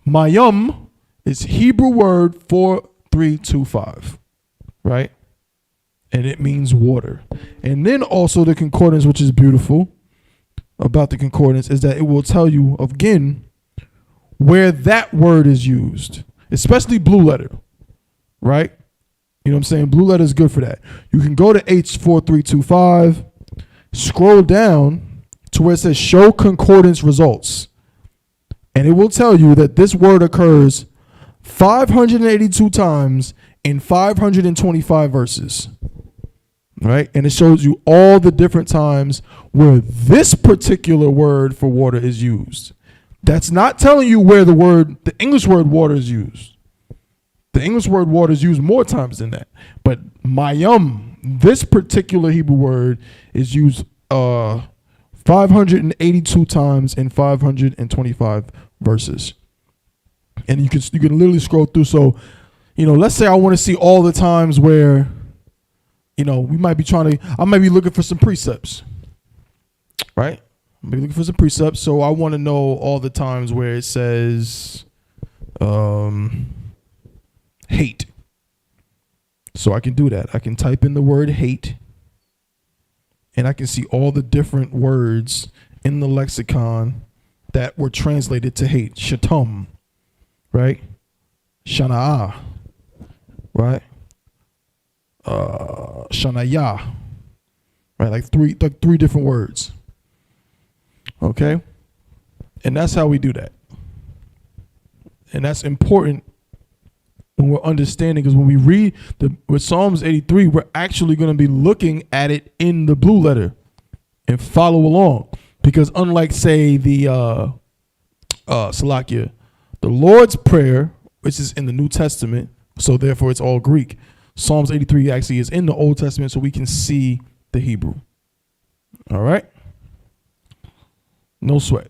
Mayum is Hebrew word 4325, right? And it means water. And then also the concordance, which is beautiful about the concordance, is that it will tell you again where that word is used, especially blue letter, right? You know what I'm saying? Blue letter is good for that. You can go to H4325, scroll down to where it says show concordance results. And it will tell you that this word occurs 582 times in 525 verses, right? And it shows you all the different times where this particular word for water is used. That's not telling you where the English word water is used. The English word water is used more times than that. But mayum, this particular Hebrew word, is used 582 times in 525 verses. And you can literally scroll through. So, let's say I want to see all the times where, I might be looking for some precepts, right? I'm looking for some precepts. So I want to know all the times where it says hate. So I can do that. I can type in the word hate, and I can see all the different words in the lexicon that were translated to hate. Shatum, right? Shana'ah, right? Shanayah, right? Like three different words. Okay? And that's how we do that. And that's important when we're understanding, because when we read with Psalms 83, we're actually going to be looking at it in the blue letter and follow along. Because unlike, say, the Salakia, the Lord's Prayer, which is in the New Testament, so therefore it's all Greek, Psalms 83 actually is in the Old Testament, so we can see the Hebrew. All right? No sweat.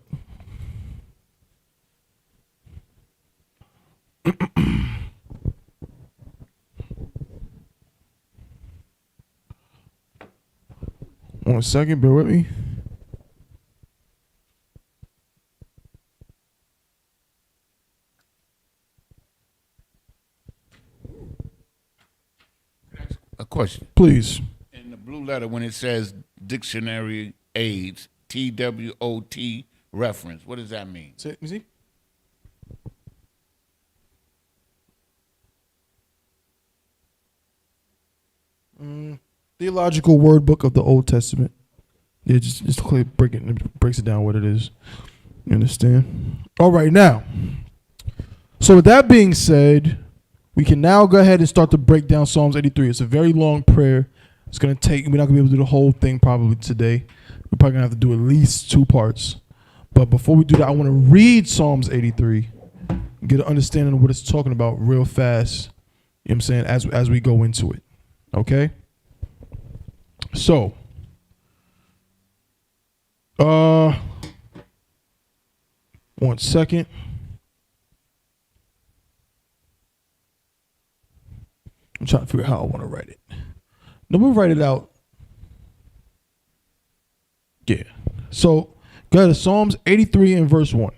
1 second, bear with me. A question. Please. In the blue letter, when it says dictionary aids, TWOT reference, what does that mean? Say, let me see. Theological word book of the Old Testament. Yeah, just clearly breaks it down what it is. You understand? All right, now. So with that being said, we can now go ahead and start to break down Psalms 83. It's a very long prayer. It's gonna take. We're not gonna be able to do the whole thing probably today. We're probably gonna have to do at least 2 parts. But before we do that, I want to read Psalms 83, and get an understanding of what it's talking about real fast. You know what I'm saying? As we go into it. Okay? So, 1 second. I'm trying to figure out how I want to write it. No, we'll write it out. Yeah. So, go ahead to Psalms 83 and verse 1.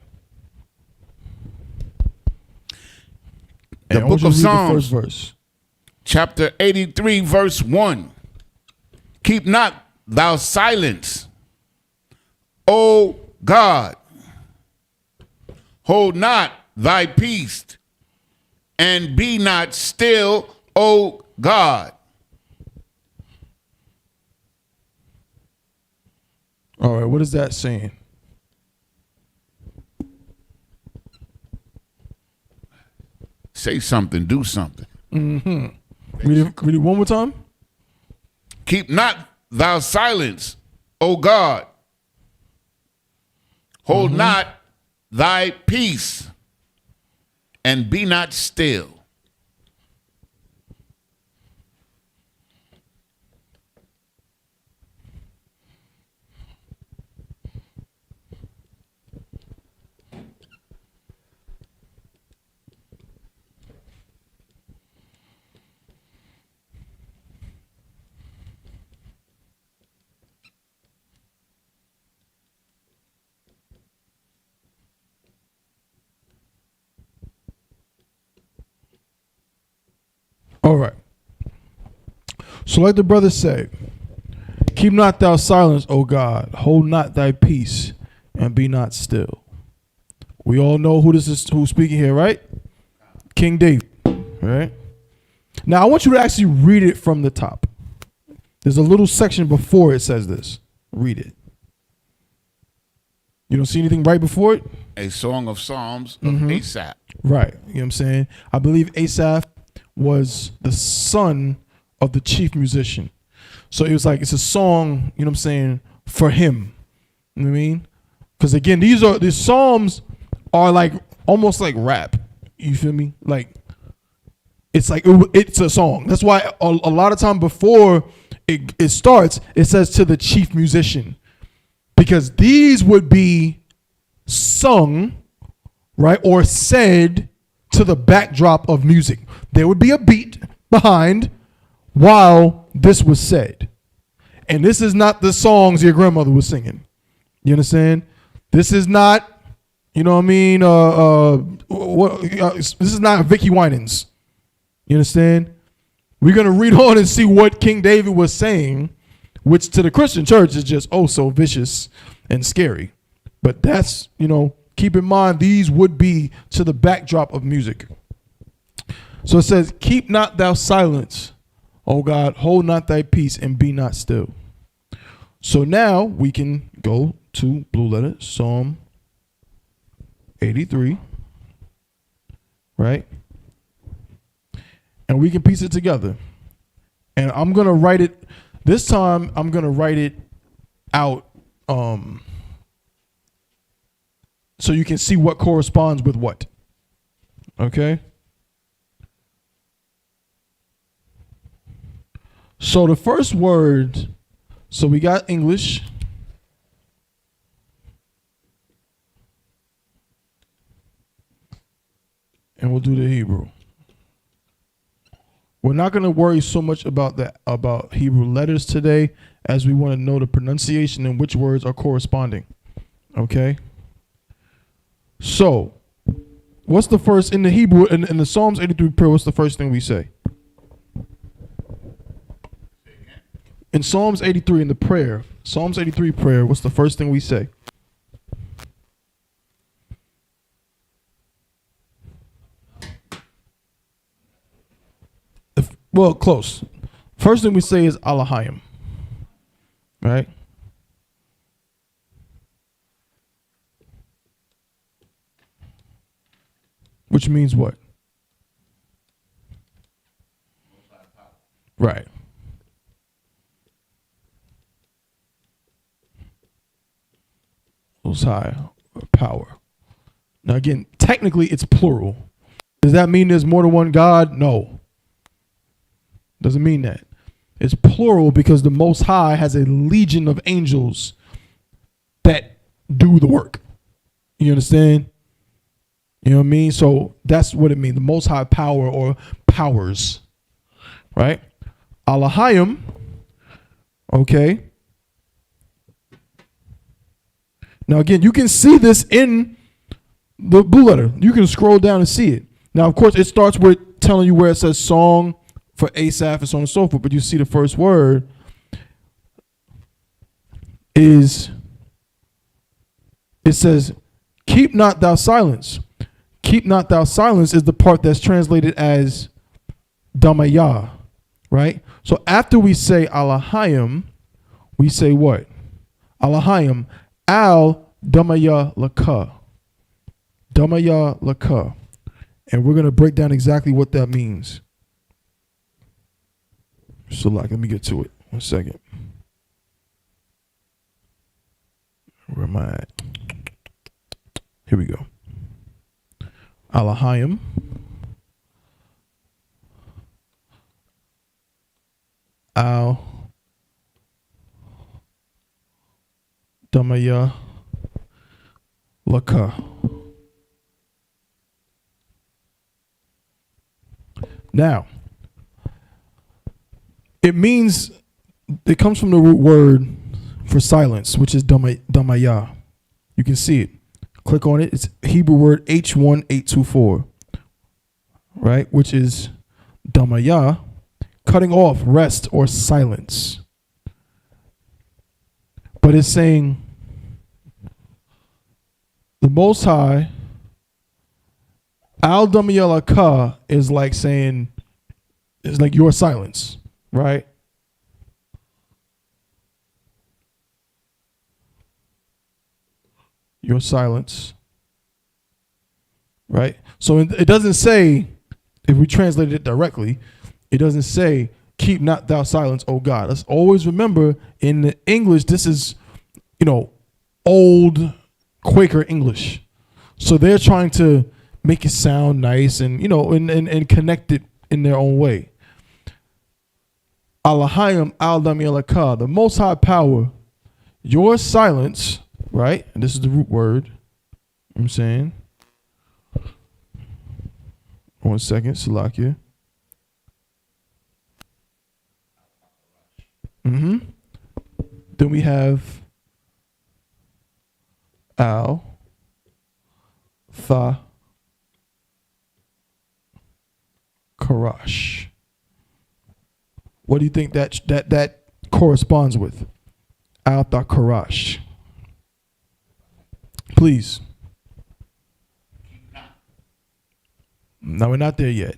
The book of Psalms, the first verse. chapter 83, verse 1. Keep not thou silence, O God. Hold not thy peace, and be not still, O God. All right, what is that saying? Say something, do something. Read it one more time. Keep not thou silence, O God. Hold not thy peace, and be not still. All right. So like the brother said, keep not thou silence, O God. Hold not thy peace, and be not still. We all know who's speaking here, right? King David, right? Now I want you to actually read it from the top. There's a little section before it says this. Read it. You don't see anything right before it? A song of Psalms of Asaph. Right. You know what I'm saying? I believe Asaph was the son of the chief musician. So it was like, it's a song, you know what I'm saying, for him. You know what I mean? Because again, these Psalms are like almost like rap. You feel me? Like, it's like, it's a song. That's why a lot of time before it starts, it says to the chief musician. Because these would be sung, right, or said to the backdrop of music. There would be a beat behind while this was said. And this is not the songs your grandmother was singing. You understand? This is not, you know what I mean? This is not Vicky Winans. You understand? We're going to read on and see what King David was saying, which to the Christian church is just, oh, so vicious and scary. But that's, you know, keep in mind, these would be to the backdrop of music. So it says, keep not thou silence, O God, hold not thy peace, and be not still. So now we can go to blue letter, Psalm 83, right? And we can piece it together. And I'm going to write it, this time I'm going to write it out so you can see what corresponds with what. Okay? So the first word, so we got English. And we'll do the Hebrew. We're not going to worry so much about Hebrew letters today as we want to know the pronunciation and which words are corresponding. Okay? So, what's the first in the Hebrew in the Psalms 83 prayer? What's the first thing we say? In Psalms 83 in the prayer, Psalms 83 prayer, what's the first thing we say? Well, close. First thing we say is Alahayim. Right? Which means what? Right. Most high power. Now again, technically it's plural. Does that mean there's more than one God? No. Doesn't mean that. It's plural because the Most High has a legion of angels that do the work. You understand? You know what I mean? So that's what it means. The Most High power or powers. Right? Alahayim. Okay. Now again, you can see this in the blue letter. You can scroll down and see it. Now, of course, it starts with telling you where it says song for Asaph and so on and so forth. But you see the first word is, it says, keep not thou silence. Keep not thou silence is the part that's translated as Damayah, right? So after we say Alahayim, we say what? Alahayim, Al Damayah Laka. Damayah Laka. And we're going to break down exactly what that means. So let me get to it. 1 second. Where am I at? Here we go. Alahayim. Al Damaya Laka. Now, it means, it comes from the root word for silence, which is damaya. You can see it. Click on it. It's Hebrew word H1824, right? Which is damaya, cutting off, rest, or silence. But it's saying the Most High, Al Damaya Laka, is like saying, it's like your silence. Right? Your silence. Right? So it doesn't say, if we translate it directly, it doesn't say, keep not thou silence, O God. Let's always remember in the English, this is, old Quaker English. So they're trying to make it sound nice and, and connect it in their own way. Alahayim al Damiyalaka, the Most High power, your silence, right? And this is the root word. I'm saying. 1 second, Salakia. Then we have Al Tha Karash. What do you think that corresponds with? Al Tha Karash. Please. No, we're not there yet.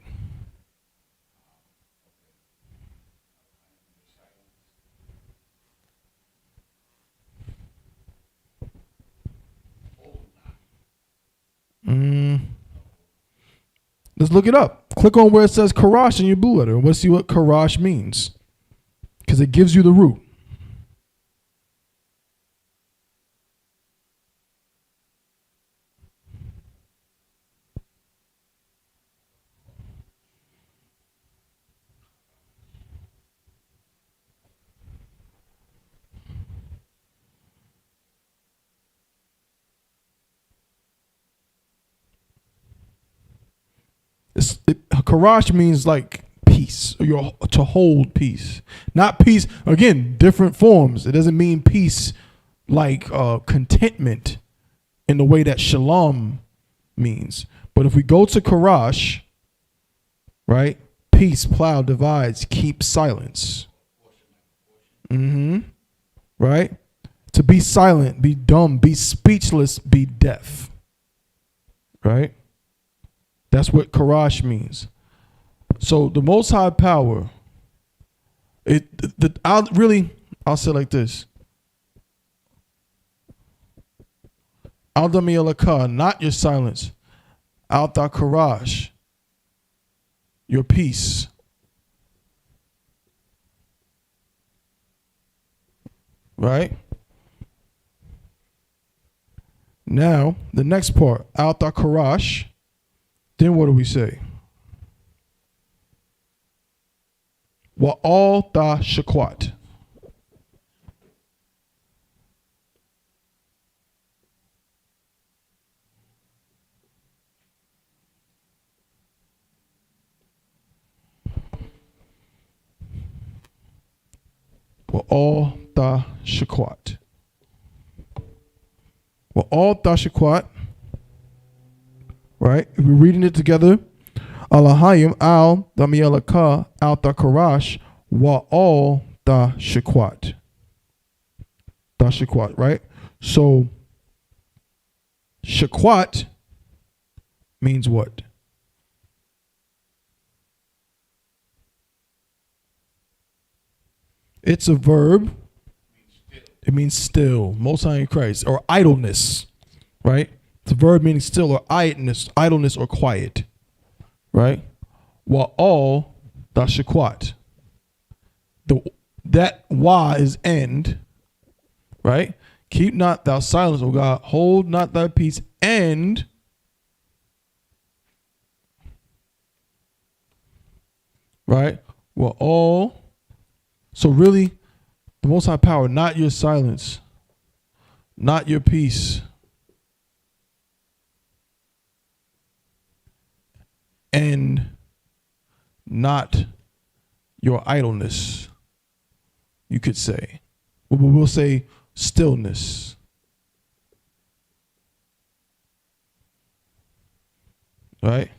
Let's look it up. Click on where it says Karash in your blue letter and let's see what Karash means. Because it gives you the root. Karash means like peace, or to hold peace. Not peace, again, different forms. It doesn't mean peace like contentment in the way that shalom means. But if we go to Qadash, right? Peace, plow, divides, keep silence. Right? To be silent, be dumb, be speechless, be deaf. Right? That's what Qadash means. So the Most High Power, I'll say it like this. Al Damiyalaka, not your silence. Al Qadash, your peace. Right? Now, the next part, Al Qadash, then what do we say? Wa all ta shakwat. Wa all ta shakwat. Wa all ta shakwat. Right? If we're reading it together, Alahayim al Damiyalaka al Qadash wa all ta shakwat. Ta shakwat, right? So shakwat means what? It's a verb. It means still, Most High in Christ, or idleness, right? It's a verb meaning still or idleness or quiet, right? While all dashakwat. That wa is end, right? Keep not thou silence, O God. Hold not thy peace, and right? Well, all. So really, the Most High Power, not your silence, not your peace, and not your idleness, you could say. We'll say stillness. Right?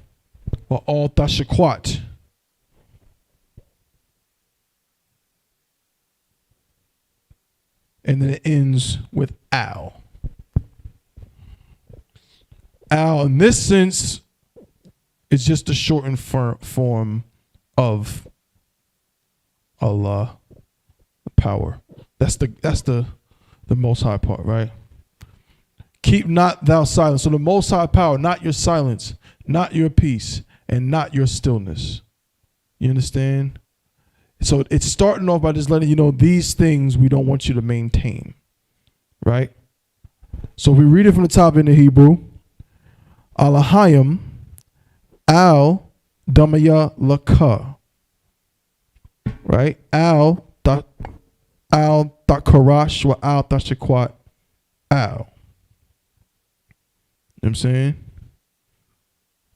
Well, all tashakwat. And then it ends with al. Al, in this sense, is just a shortened form of Allah, power. That's the Most High part, right? Keep not thou silence. So the Most High Power, not your silence, not your peace, and not your stillness. You understand? So it's starting off by just letting you know these things we don't want you to maintain, right? So we read it from the top in the Hebrew. Alahayim al damaya laka, right? Al Qadash wa al tashakwat al. You know what I'm saying?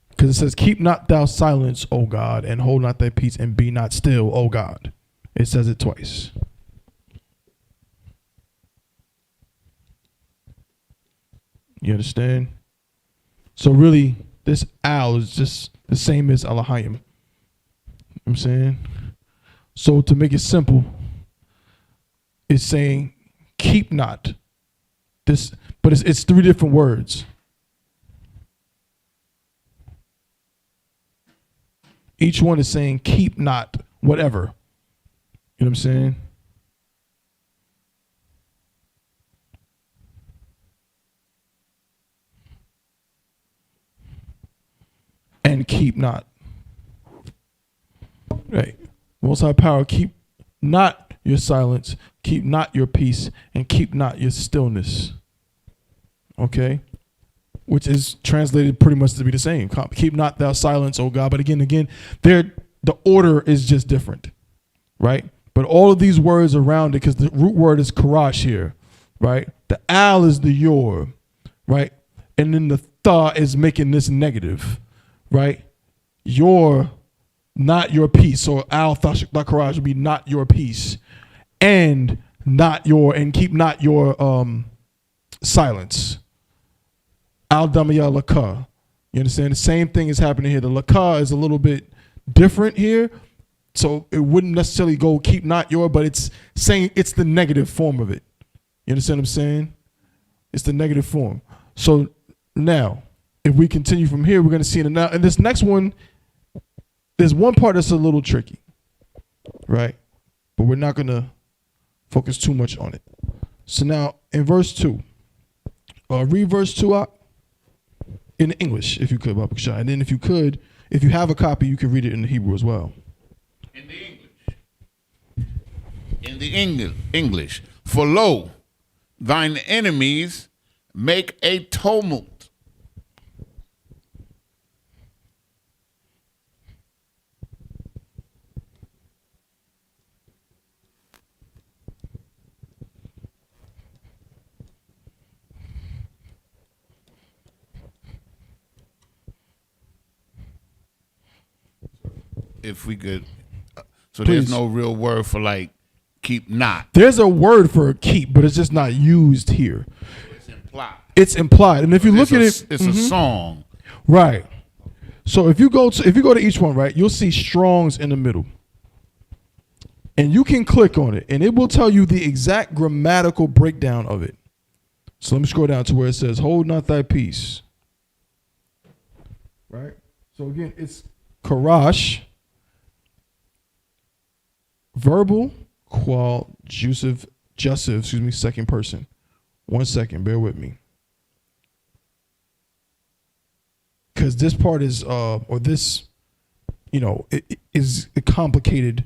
Because it says, keep not thou silence, O God, and hold not thy peace, and be not still, O God. It says it twice. You understand? So really, this al is just the same as Alahayim. You know what I'm saying? So to make it simple, it's saying, keep not this, but it's three different words. Each one is saying, keep not whatever. You know what I'm saying? And keep not. Right. Most High Power, keep not your silence, keep not your peace, and keep not your stillness. Okay? Which is translated pretty much to be the same. Keep not thou silence, O God. But again, the order is just different, right? But all of these words around it, because the root word is Qadash here, right? The al is the your, right? And then the tha is making this negative, right? Your not your peace. So al thakaraj would be not your peace, and keep not your silence. Al damaya laka. You understand? The same thing is happening here. The laka is a little bit different here. So it wouldn't necessarily go keep not your, but it's saying it's the negative form of it. You understand what I'm saying? It's the negative form. So now, if we continue from here, we're going to see it now. And this next one, there's one part that's a little tricky, right? But we're not going to focus too much on it. So now in verse 2, read verse 2 in English, if you could, Baba Kashai. And then if you have a copy, you can read it in the Hebrew as well. In the English. In the English. For lo, thine enemies make a tumult. If we could, so Please. there's no real word for like keep not. There's a word for keep, but it's just not used here. It's implied. It's implied, and if you look at it, it's a song. right. So if you go to each one, right, you'll see Strong's in the middle, and you can click on it, and it will tell you the exact grammatical breakdown of it. So let me scroll down to where it says, "Hold not thy peace." Right. So again, it's Qadash. Verbal, qual, jussive, second person. 1 second, bear with me. Because this part is, it is a complicated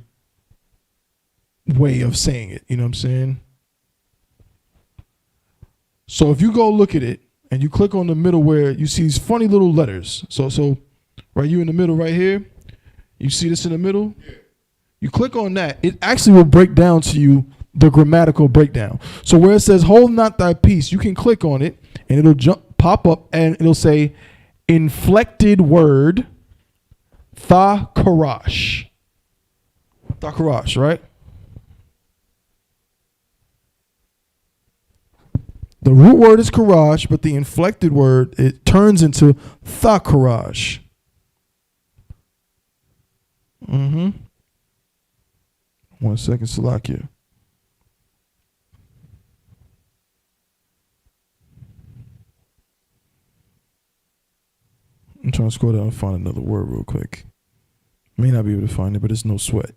way of saying it. You know what I'm saying? So if you go look at it and you click on the middle where you see these funny little letters. So right, you in the middle right here. You see this in the middle? Yeah. You click on that, it actually will break down to you the grammatical breakdown. So where it says, hold not thy peace, you can click on it and it'll pop up and it'll say, inflected word, thakarash. Thakarash, right? The root word is karash, but the inflected word, it turns into thakarash. Mm-hmm. 1 second, Salakia. I'm trying to scroll down and find another word real quick. May not be able to find it, but it's no sweat.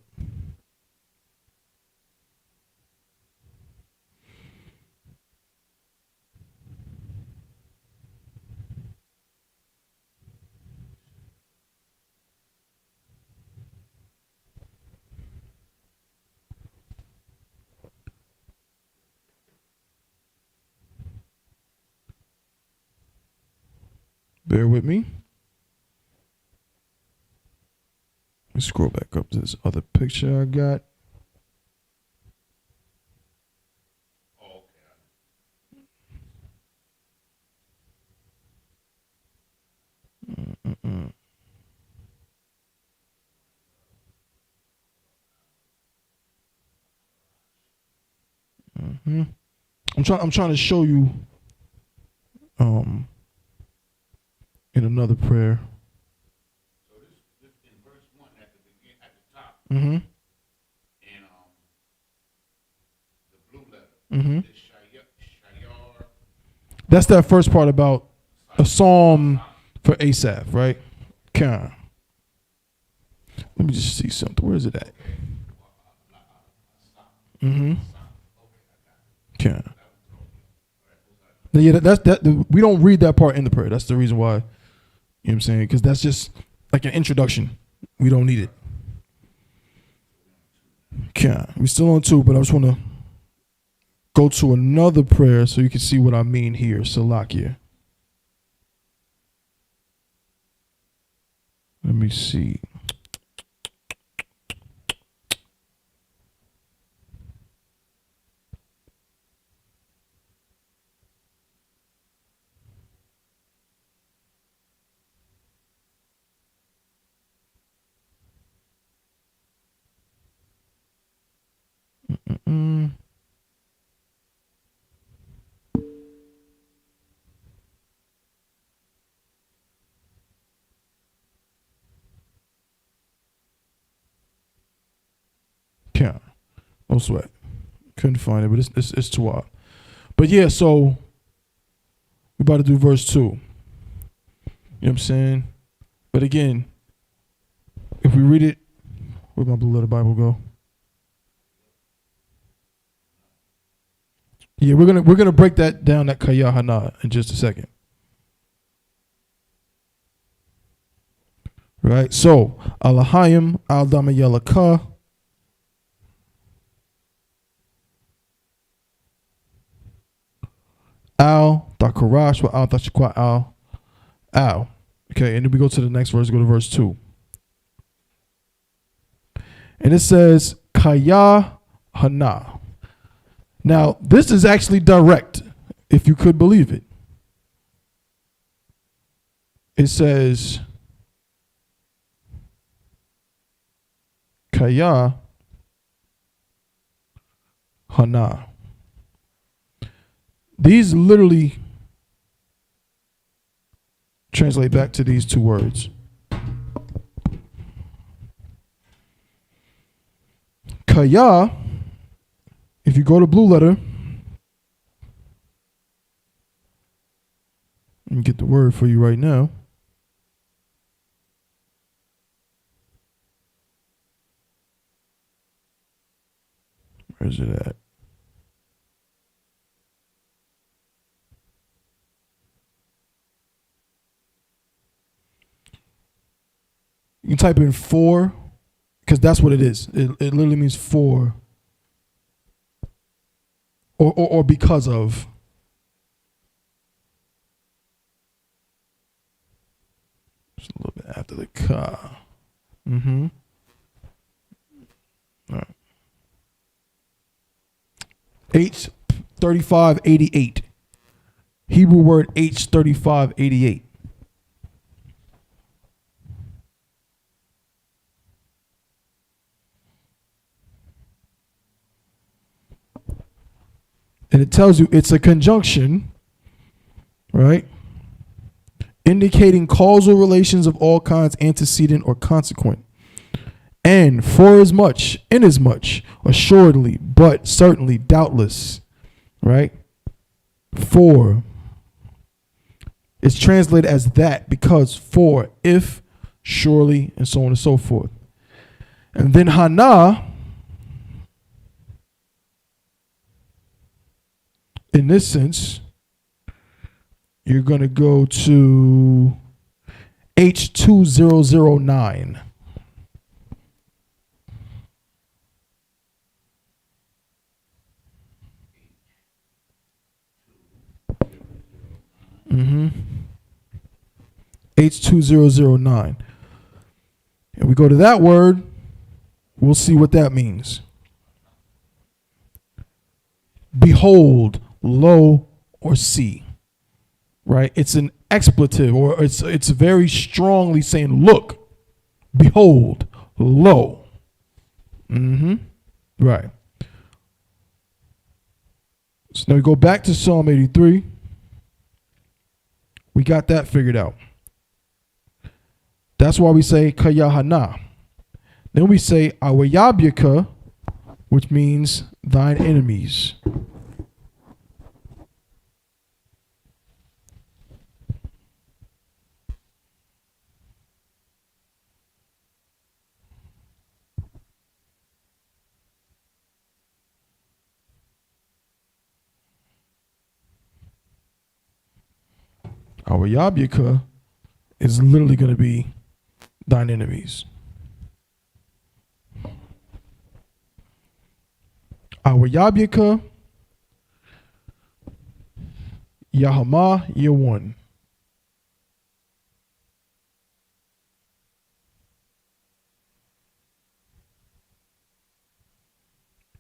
Bear with me. Let's scroll back up to this other picture I got. I'm trying to show you in another prayer. So this in verse 1 at the top. Mm-hmm. And the blue letter. Is Shayar. That's that first part about a psalm for Asaph, right? Let me just see something. Where is it at? Mm-hmm. Yeah, that's that. We don't read that part in the prayer. That's the reason why. You know what I'm saying? Because that's just like an introduction. We don't need it. We're still on 2, but I just want to go to another prayer so you can see what I mean here. Salakia. Let me see. Yeah, no sweat. Couldn't find it, but it's Tawab. But yeah, so we about to do verse 2. You know what I'm saying? But again, if we read it, where'd my blue letter Bible go? Yeah, we're gonna break that down, that Kayahana, in just a second. Right? So, Alahayim al Damayalaka. Al Dakarash wa al Dashikwa al. Okay, and then we go to the next verse, go to verse 2. And it says Kaya Hana. Now, this is actually direct, if you could believe it. It says Kaya Hana. These literally translate back to these two words. Kaya, if you go to blue letter and get the word for you right now. Where's it at? You can type in 4, because that's what it is. It literally means for, or because of. Just a little bit after the ka. Mm-hmm. All right. H3588. Hebrew word H3588. And it tells you it's a conjunction, right? Indicating causal relations of all kinds, antecedent or consequent. And for as much, inasmuch, assuredly, but certainly, doubtless, right? For is translated as that, because, for, if, surely, and so on and so forth. And then Hana, in this sense, you're going to go to H2009. Mm-hmm. H2009. And we go to that word, we'll see what that means. Behold, lo, or see. Right? It's an expletive, or it's very strongly saying, look, behold, lo. Mm-hmm. Right. So now we go back to Psalm 83. We got that figured out. That's why we say Kayahana. Then we say Awayabyaka, which means thine enemies. Our Yabyaka is literally going to be thine enemies. Our Yabyaka, Yahama, year 1.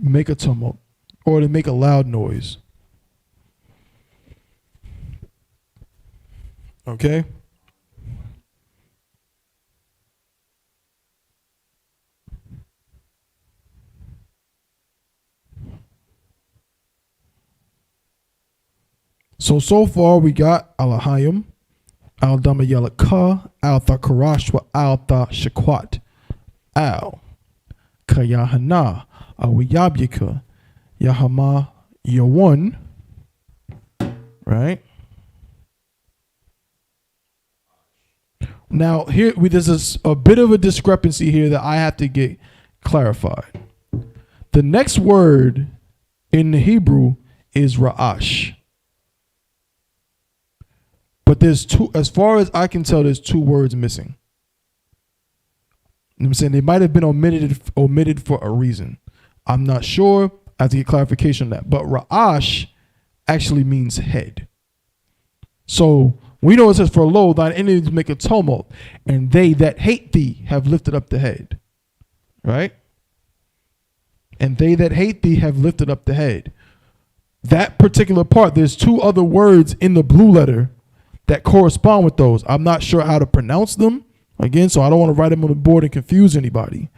Make a tumult, or to make a loud noise. Okay? So far we got Alahayim, Al Damayalaka, Al Thakarashwa, Al Shakwat, Al Kayahana, Awiyabyika, Yahama Yawan, right? Now here there's a bit of a discrepancy here that I have to get clarified. The next word in the Hebrew is Ra'ash. But there's two, as far as I can tell, there's two words missing. You know what I'm saying? They might have been omitted for a reason. I'm not sure. I have to get clarification on that. But Ra'ash actually means head. So we know it says, for lo, thine enemies make a tumult, and they that hate thee have lifted up the head. Right? And they that hate thee have lifted up the head. That particular part, there's two other words in the blue letter that correspond with those. I'm not sure how to pronounce them, again, so I don't want to write them on the board and confuse anybody.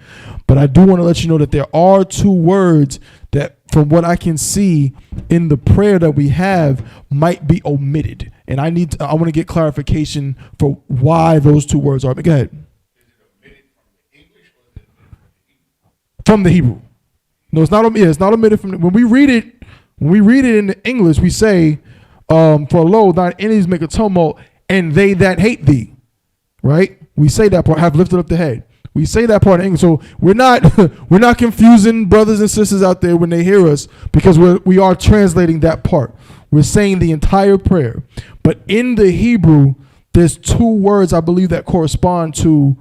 But I do want to let you know that there are two words that, from what I can see in the prayer that we have, might be omitted. And I want to get clarification for why those two words are. But go ahead. Is it omitted from the English or is it omitted From the Hebrew. No, it's not. Yeah, it's not omitted from when we read it. When we read it in the English, we say, "For lo, thine enemies make a tumult, and they that hate thee." Right? We say that part. Have lifted up the head. We say that part in English. So we're not confusing brothers and sisters out there when they hear us, because we are translating that part. We're saying the entire prayer. But in the Hebrew, there's two words I believe that correspond to,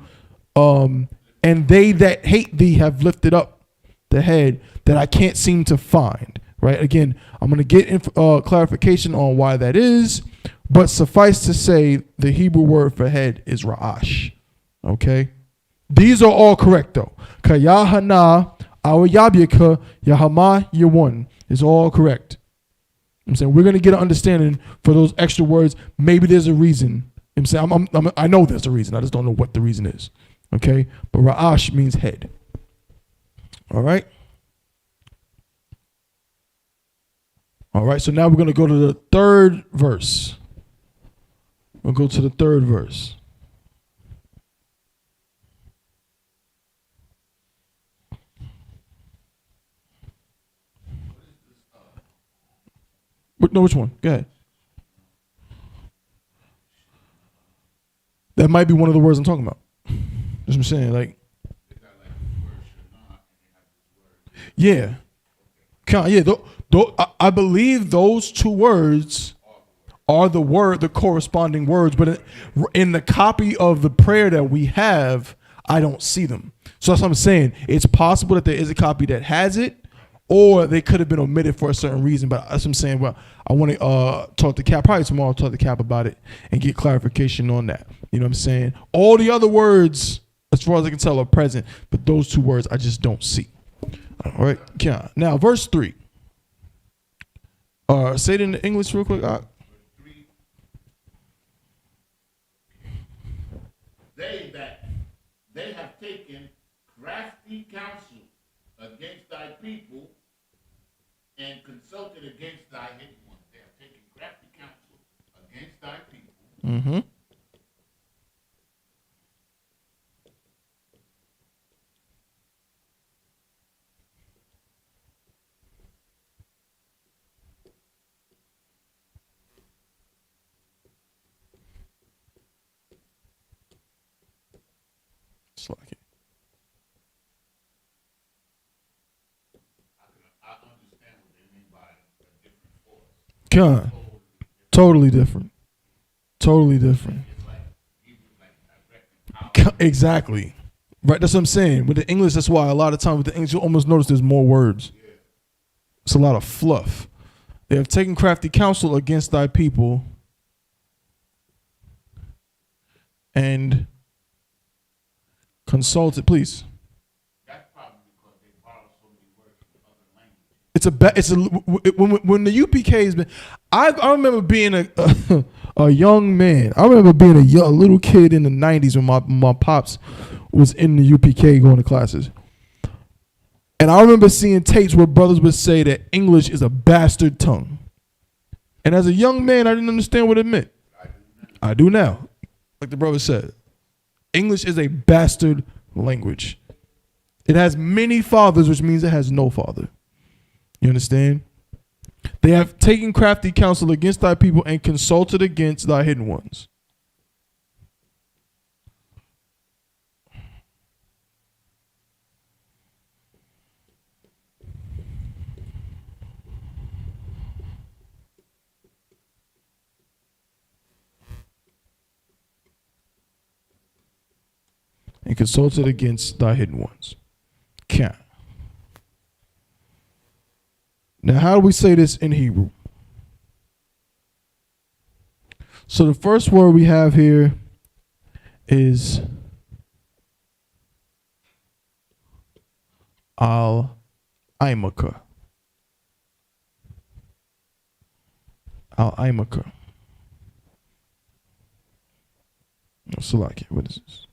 and they that hate thee have lifted up the head, that I can't seem to find. Right? Again, I'm going to get clarification on why that is, but suffice to say, the Hebrew word for head is Ra'ash. Okay? These are all correct, though. Kayahana, Awayabyaka, Yahama, Yawan is all correct. I'm saying we're going to get an understanding for those extra words. Maybe there's a reason. I'm saying I know there's a reason. I just don't know what the reason is. Okay? But Ra'ash means head. All right? All right, so now we're going to go to the third verse. We'll go to the third verse. No, which one? Go ahead. That might be one of the words I'm talking about. That's what I'm saying. Like, yeah. Yeah, I believe those two words are the corresponding words, but in the copy of the prayer that we have, I don't see them. So that's what I'm saying. It's possible that there is a copy that has it, or they could have been omitted for a certain reason. But that's what I'm saying. Well, I want to talk to Cap. Probably tomorrow I'll talk to Cap about it and get clarification on that. You know what I'm saying? All the other words, as far as I can tell, are present, but those two words I just don't see. All right. Yeah. Now, verse 3. Say it in English real quick. They have taken crafty counsel against thy people and consulted against thy hidden ones. They have taken crafty counsel against thy people. Mm-hmm. Like it. I understand what they mean by a different force. Totally different. Totally different. Exactly. Right. That's what I'm saying. With the English, that's why a lot of times with the English, you almost notice there's more words. It's a lot of fluff. They have taken crafty counsel against thy people and consulted, please. That's probably because they borrow so many words from other languages. When the UPK has been, I remember being a young man. I remember being a little kid in the 90s when my pops was in the UPK going to classes. And I remember seeing tapes where brothers would say that English is a bastard tongue. And as a young man, I didn't understand what it meant. I do now. Like the brother said, English is a bastard language. It has many fathers, which means it has no father. You understand? They have taken crafty counsel against thy people and consulted against thy hidden ones. And consulted against thy hidden ones. Can't. Now, how do we say this in Hebrew? So the first word we have here is al-imaka. Al-imaka. Salaki, what is this?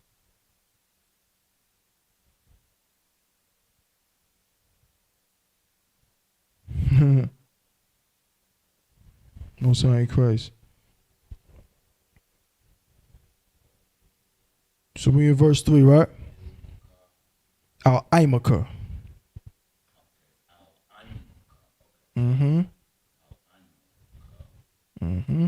Most High Christ. So we in verse 3, right? Al-imaka. Mm-hmm. Mm-hmm.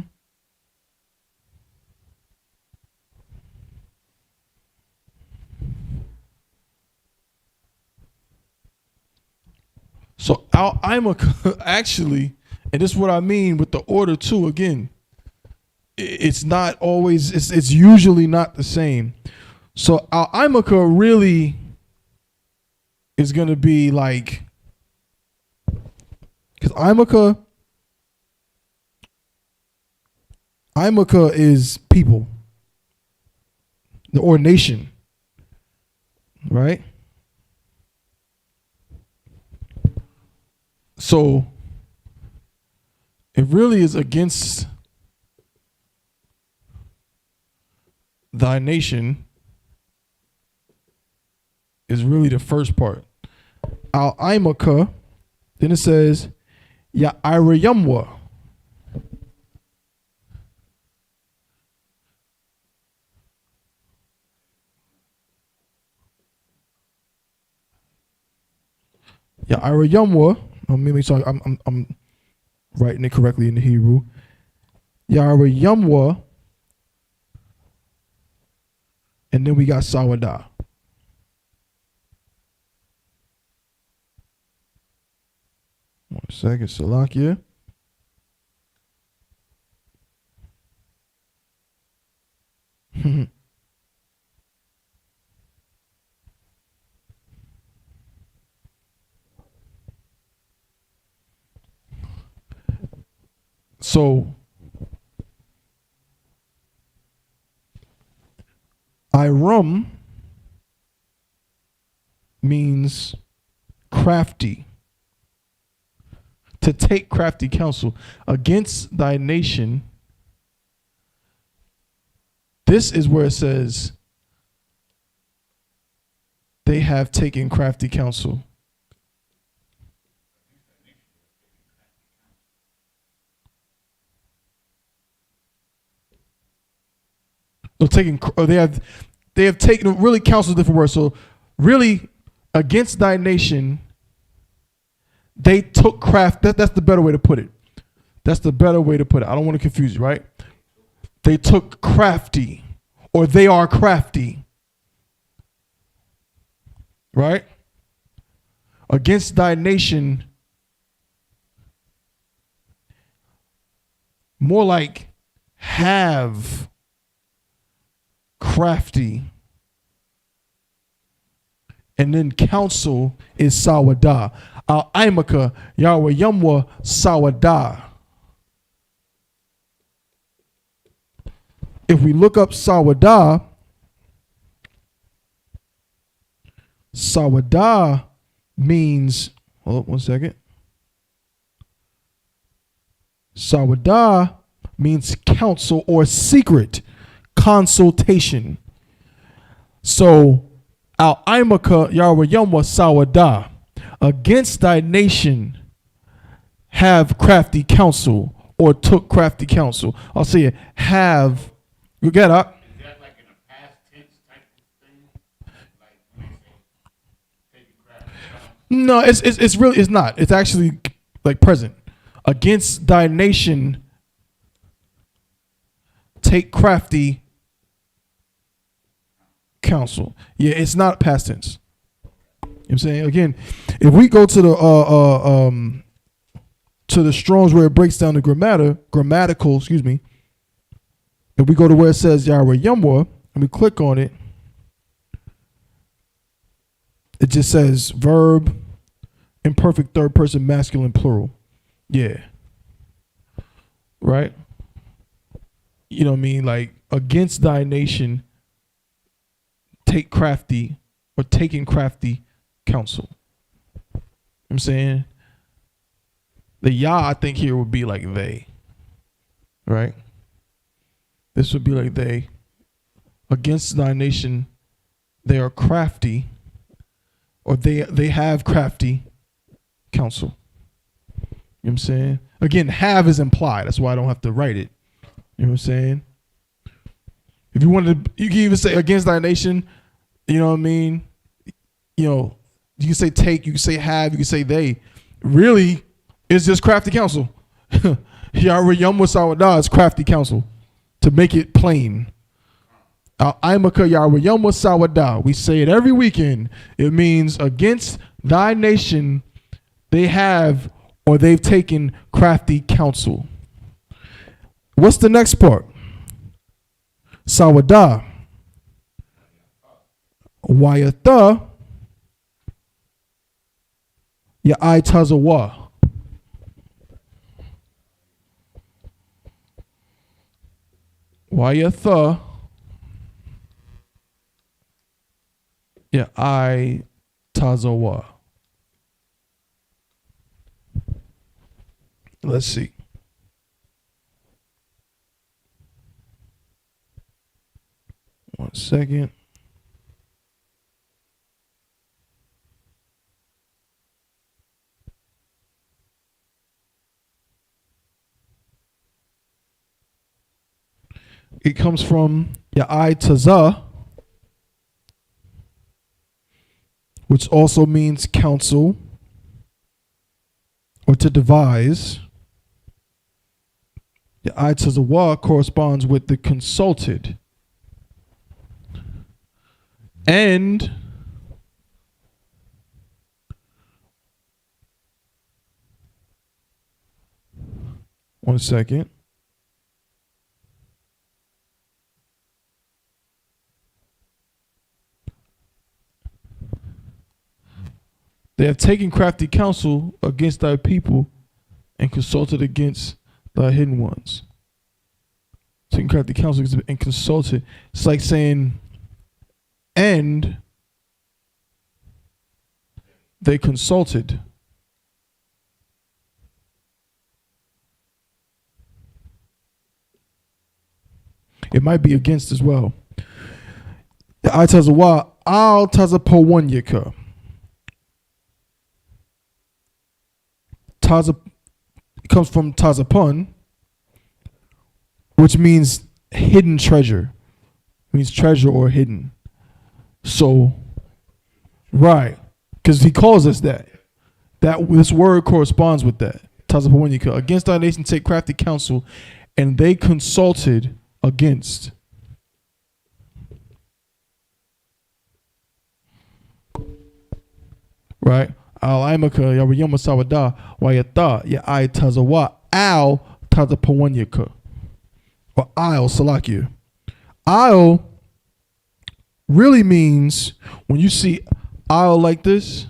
So al-imaka actually, and this is what I mean with the order too, again, it's not always, it's usually not the same. So al-imaka really is going to be like, because imaka is people or nation, right? So it really is against thy nation is really the first part. Al-imaka, then it says, Ya'irayamwa. Ya'irayamwa. Sorry, I'm writing it correctly in the Hebrew. Ya'irayamwa. And then we got Sawadah. One second, Salakia. So, Iram means crafty. To take crafty counsel against thy nation. This is where it says they have taken crafty counsel. They have taken, really counsel, different words. So really against thy nation, they took craft. That's the better way to put it. That's the better way to put it. I don't want to confuse you, right? They took crafty, or they are crafty, right? Against thy nation, more like have crafty. And then counsel is Sawadah. Al-imaka, Yahweh Yamwa, Sawadah. If we look up Sawadah, Sawadah means, hold up one second. Sawadah means counsel or secret consultation. So, Al-imaka, Yahweh Yamwa, Sawadah. Against thy nation have crafty counsel or took crafty counsel. I'll say it. Have. You get up. Is that like in a past tense type of thing? Like when you say taking crafty counsel? No, it's really it's not. It's actually like present. Against thy nation, take crafty counsel. Yeah, it's not past tense. You know what I'm saying? Again, if we go to the Strong's where it breaks down the grammatical, excuse me. If we go to where it says Yahweh Yumwa and we click on it, it just says verb, imperfect third person masculine plural. Yeah. Right? You know what I mean? Like, against thy nation, take crafty or taking crafty counsel. You know what I'm saying? The Yah, I think here would be like they. Right? This would be like they. Against thy nation, they are crafty, or they have crafty counsel. You know what I'm saying? Again, have is implied. That's why I don't have to write it. You know what I'm saying? If you wanted to, you can even say against thy nation, you know what I mean? You know, you can say take, you can say have, you can say they. Really, it's just crafty counsel. Yahweh Yom Wasawadah is crafty counsel. To make it plain. Imaka Yahweh Yom Wasawadah. We say it every weekend. It means against thy nation, they have or they've taken crafty counsel. What's the next part? Sawadah. Wayatha. Ya'ai Tazawa. Wayatha. Ya'ai Tazawa. Let's see. One second. It comes from Ya'ai Tazah, which also means counsel or to devise. Ya'ai Tazawah corresponds with the consulted. And one second. They have taken crafty counsel against thy people and consulted against thy hidden ones. Taking crafty counsel and consulted. It's like saying, and they consulted. It might be against as well. I tazawa al tazapawanyaka. Taza comes from tazapun, which means hidden treasure. It means treasure or hidden. So, right, because he calls us that. This word corresponds with that. Tazapawanyaka. Against our nation take crafty counsel, and they consulted against. Right? Al-Imaka, Yawayama Sawada, Wayata, Ya'ai Tazawa, Al Tazapawanyaka. Or I'll Salakia. I'll really means when you see I'll like this,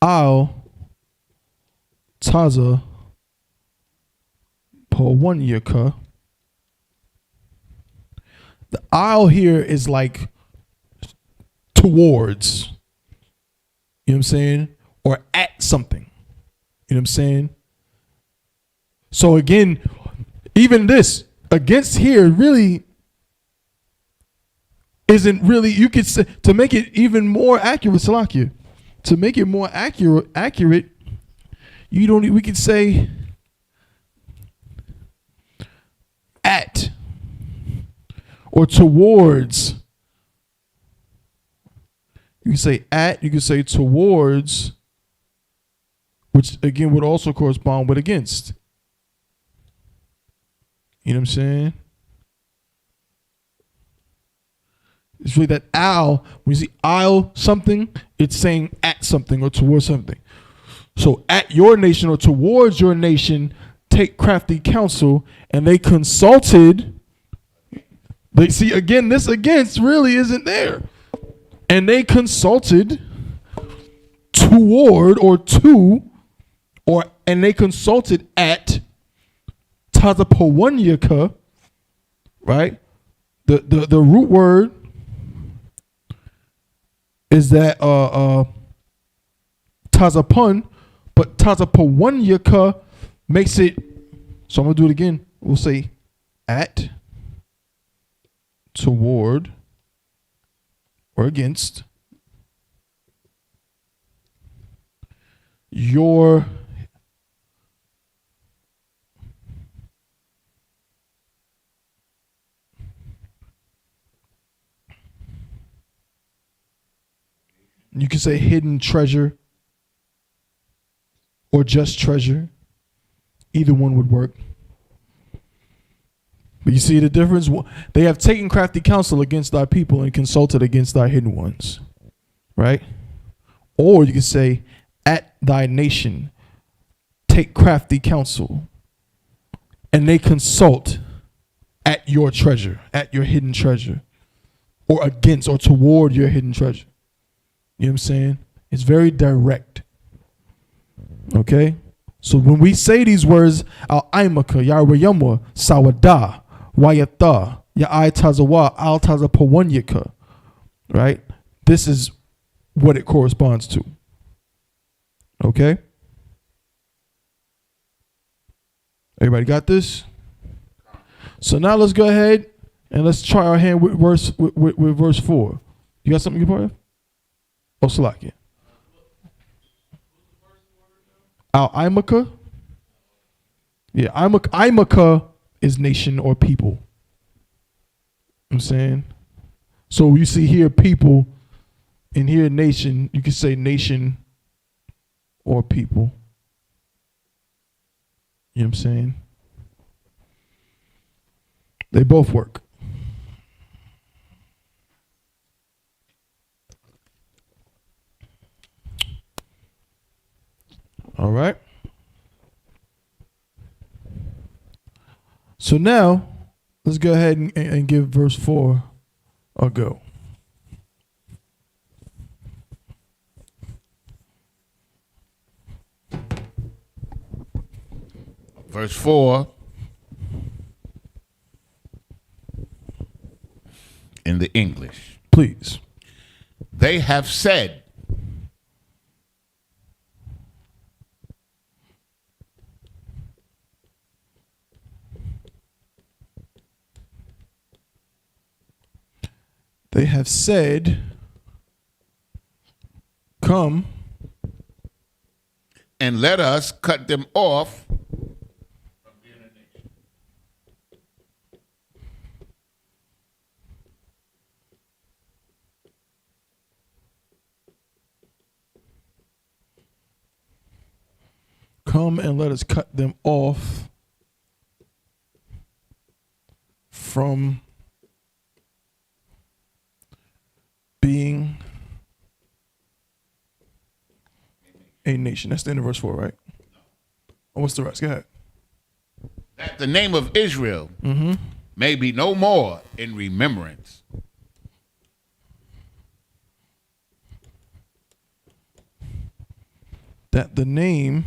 I'll Taza Pawanyaka. The I'll here is like towards, you know what I'm saying? Or at something. You know what I'm saying? So again, even this against here really isn't really, you could say, to make it even more accurate, Salakia, to make it more accurate, You don't. We could say at or towards. You can say at. You can say towards, which again would also correspond with against. You know what I'm saying? It's really that al. When you see al something, it's saying at something or towards something. So at your nation or towards your nation, take crafty counsel, and they consulted. They see again, this against really isn't there. And they consulted toward or to, or and they consulted at Tazapawanyaka, right? The root word is that Tazapun, but Tazapawanyaka makes it, so I'm gonna do it again. We'll say at, toward, or against your you can say hidden treasure or just treasure. Either one would work. But you see the difference? They have taken crafty counsel against thy people and consulted against thy hidden ones. Right? Or you can say, at thy nation, take crafty counsel, and they consult at your treasure, at your hidden treasure, or against or toward your hidden treasure. You know what I'm saying? It's very direct. Okay? So when we say these words, al-aimaka, yarwayamwa, sawada, wayata, ya'ai tazawa, al tazapawanyaka, right? This is what it corresponds to. Okay? Everybody got this? So now let's go ahead and let's try our hand with verse 4. You got something you part of? Oh, Salakia. Al-Imaka? Yeah, Imaka is nation or people. You know what I'm saying? So you see here people, and here nation, you can say nation or people. You know what I'm saying? They both work. All right. So now, let's go ahead and give verse 4 a go. Verse 4 in the English. Please. They have said, They have said, come and let us cut them off from being a nation. come and let us cut them off from being a nation. That's the end of verse 4, right? Oh, what's the rest? Go ahead. That the name of Israel may be no more in remembrance. That the name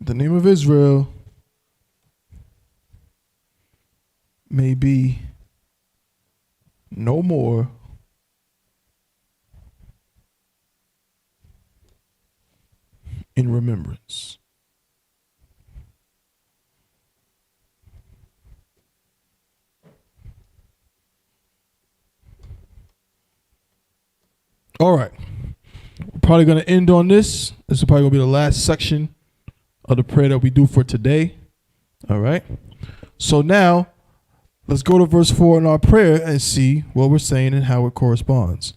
the name of Israel may be no more in remembrance. All right. We're probably going to end on this. This is probably going to be the last section of the prayer that we do for today. All right. So now, let's go to verse 4 in our prayer and see what we're saying and how it corresponds.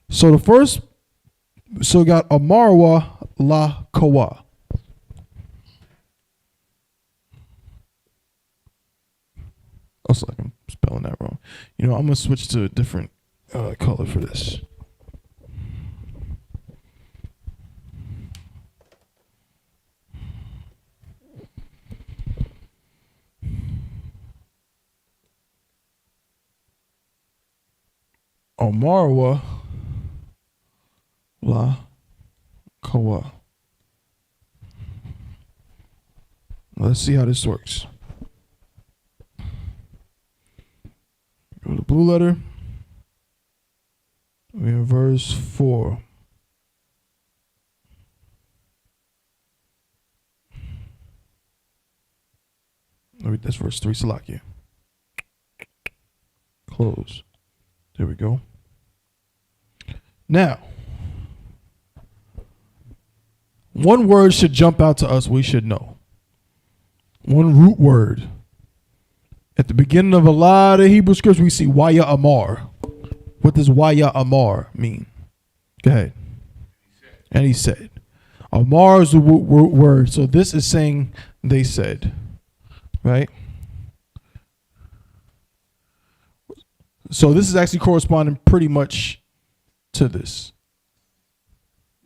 So we got Amarwa La Kawa. Also, I'm spelling that wrong. I'm going to switch to a different color for this. Amarwa La Kawa. Let's see how this works. Go to the blue letter. We're in verse 4. That's verse 3, Salakia. Close. There we go. Now, one word should jump out to us we should know. One root word. At the beginning of a lot of Hebrew scripts, we see Waya Amar. What does Waya Amar mean? Go ahead. And he said. Amar is the word. So this is saying they said. Right? So this is actually corresponding pretty much to this.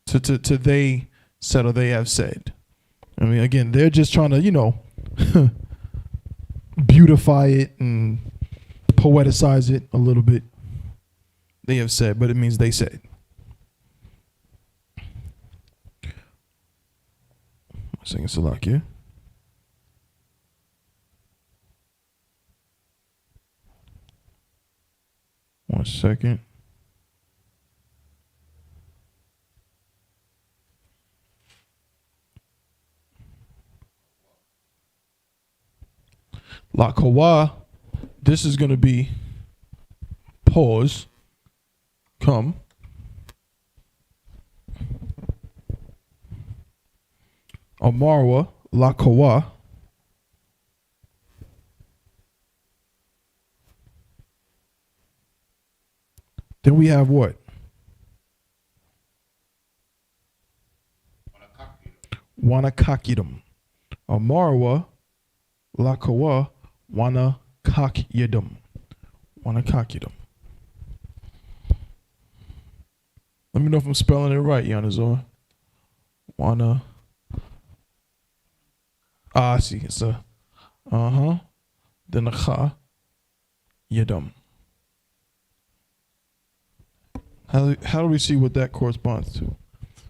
To they said or they have said. I mean, again, they're just trying to, beautify it and poeticize it a little bit. They have said, but it means they said. I'm singing Salakia. One second. La Kawa, this is going to be pause, come. Amarwa, La Kawa. Then we have what? Wanakakidum. Amarwa, La Kawa, Wanakakidum. Wanakakidum. Let me know if I'm spelling it right, Yanazor. I see. It's a then a cha yedum. How do we see what that corresponds to?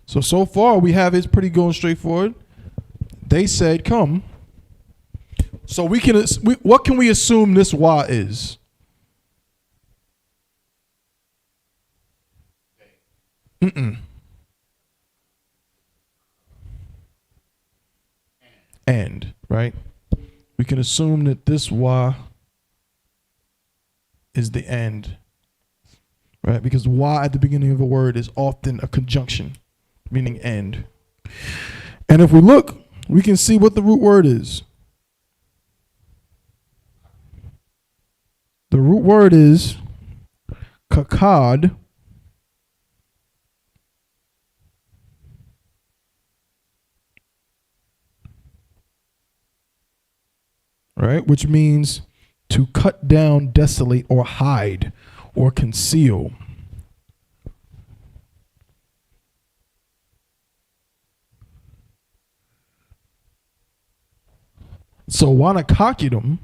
So far we have it's pretty going straightforward. They said, "Come." So what can we assume this wa is? And, right? We can assume that this wa is the end, right? Because wa at the beginning of a word is often a conjunction, meaning end. And if we look, we can see what the root word is. The root word is kakad, right? Which means to cut down, desolate, or hide, or conceal. So wanakakidum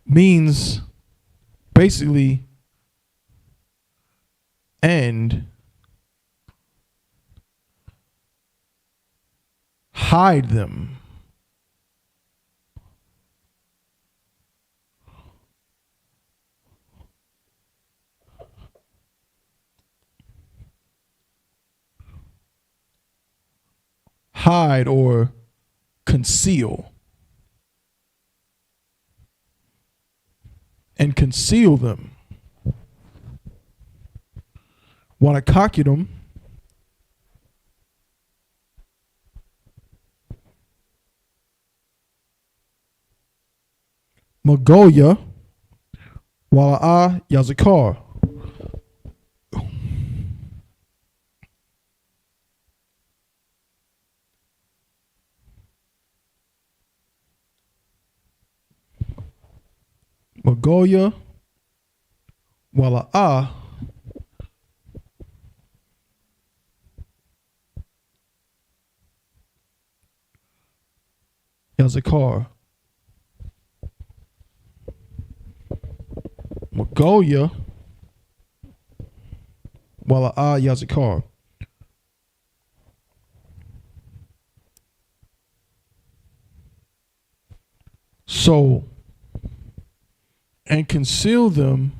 means basically end, hide them. Hide or conceal. and conceal them. Wanakakitum, Magoya, Wala'a Yazakar. Magoya, Wala'a Yazakar. Magoya, Wala'a Yazakar. So, and conceal them.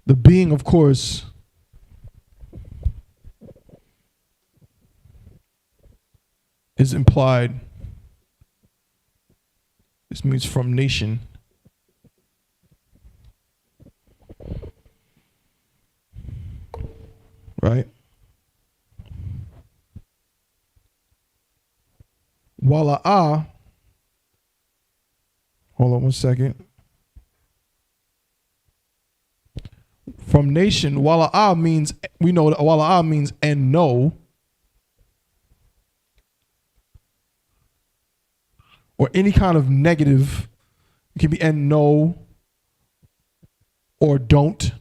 The being, of course, is implied. This means from nation. Right? Wala'a. Hold on one second. From nation, Wala'a means, we know that Wala'a means and know. Or any kind of negative. It can be and know or don't.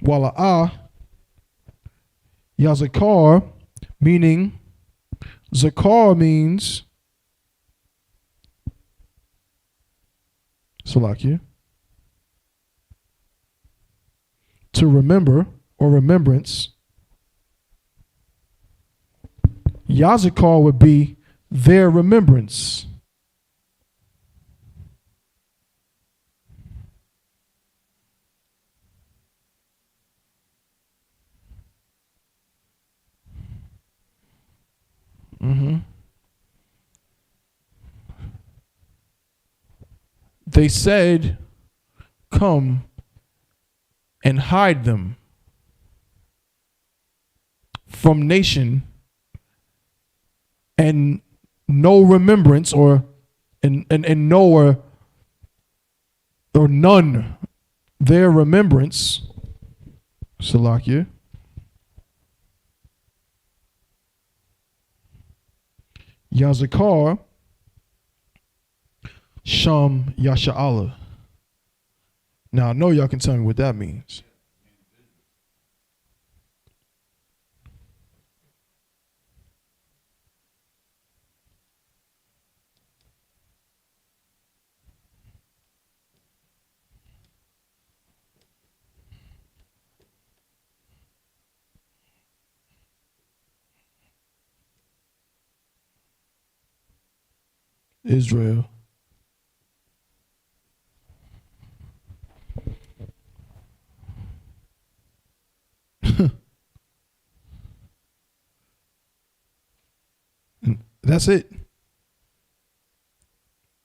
Wala'a Yazakar, meaning Zakar means Salakia, to remember or remembrance. Yazakar would be their remembrance. They said, come and hide them from nation and no remembrance or no or none their remembrance. Salakia. Yazakar Sham Yasha'Allah. Now I know y'all can tell me what that means. Israel. That's it.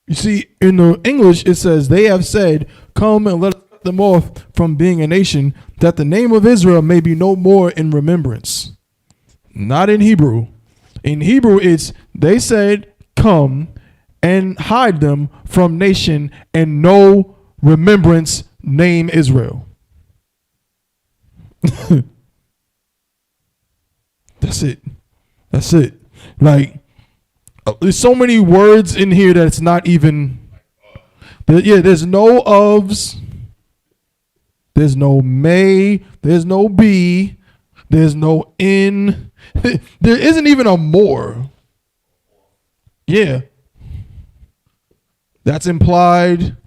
You see, in the English, it says, they have said, come and let us cut them off from being a nation, that the name of Israel may be no more in remembrance. Not in Hebrew. In Hebrew, it's, they said, come and hide them from nation and no remembrance name Israel. That's it. That's it. Like, there's so many words in here that it's not even. Yeah, there's no ofs. There's no may. There's no be. There's no in. There isn't even a more. Yeah. That's implied.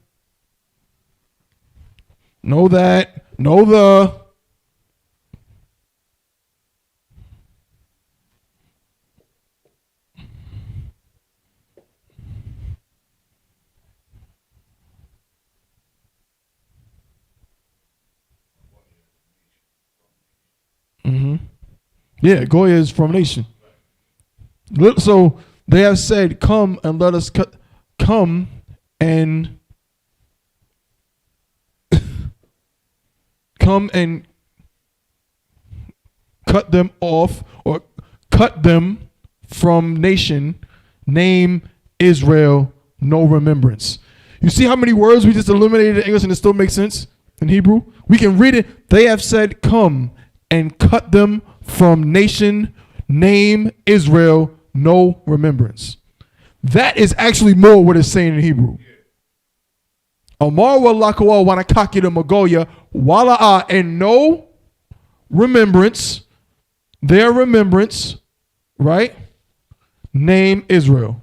Know that. Know the. Yeah, Goya is from nation. So they have said, come and let us come and come and cut them off or cut them from nation, name Israel, no remembrance. You see how many words we just eliminated in English and it still makes sense in Hebrew? We can read it. They have said, come and cut them from nation, name Israel, no remembrance. That is actually more what it's saying in Hebrew. Amar wa lakawa wanakaki to Magoya, wala'a, and no remembrance, their remembrance, right? Name Israel.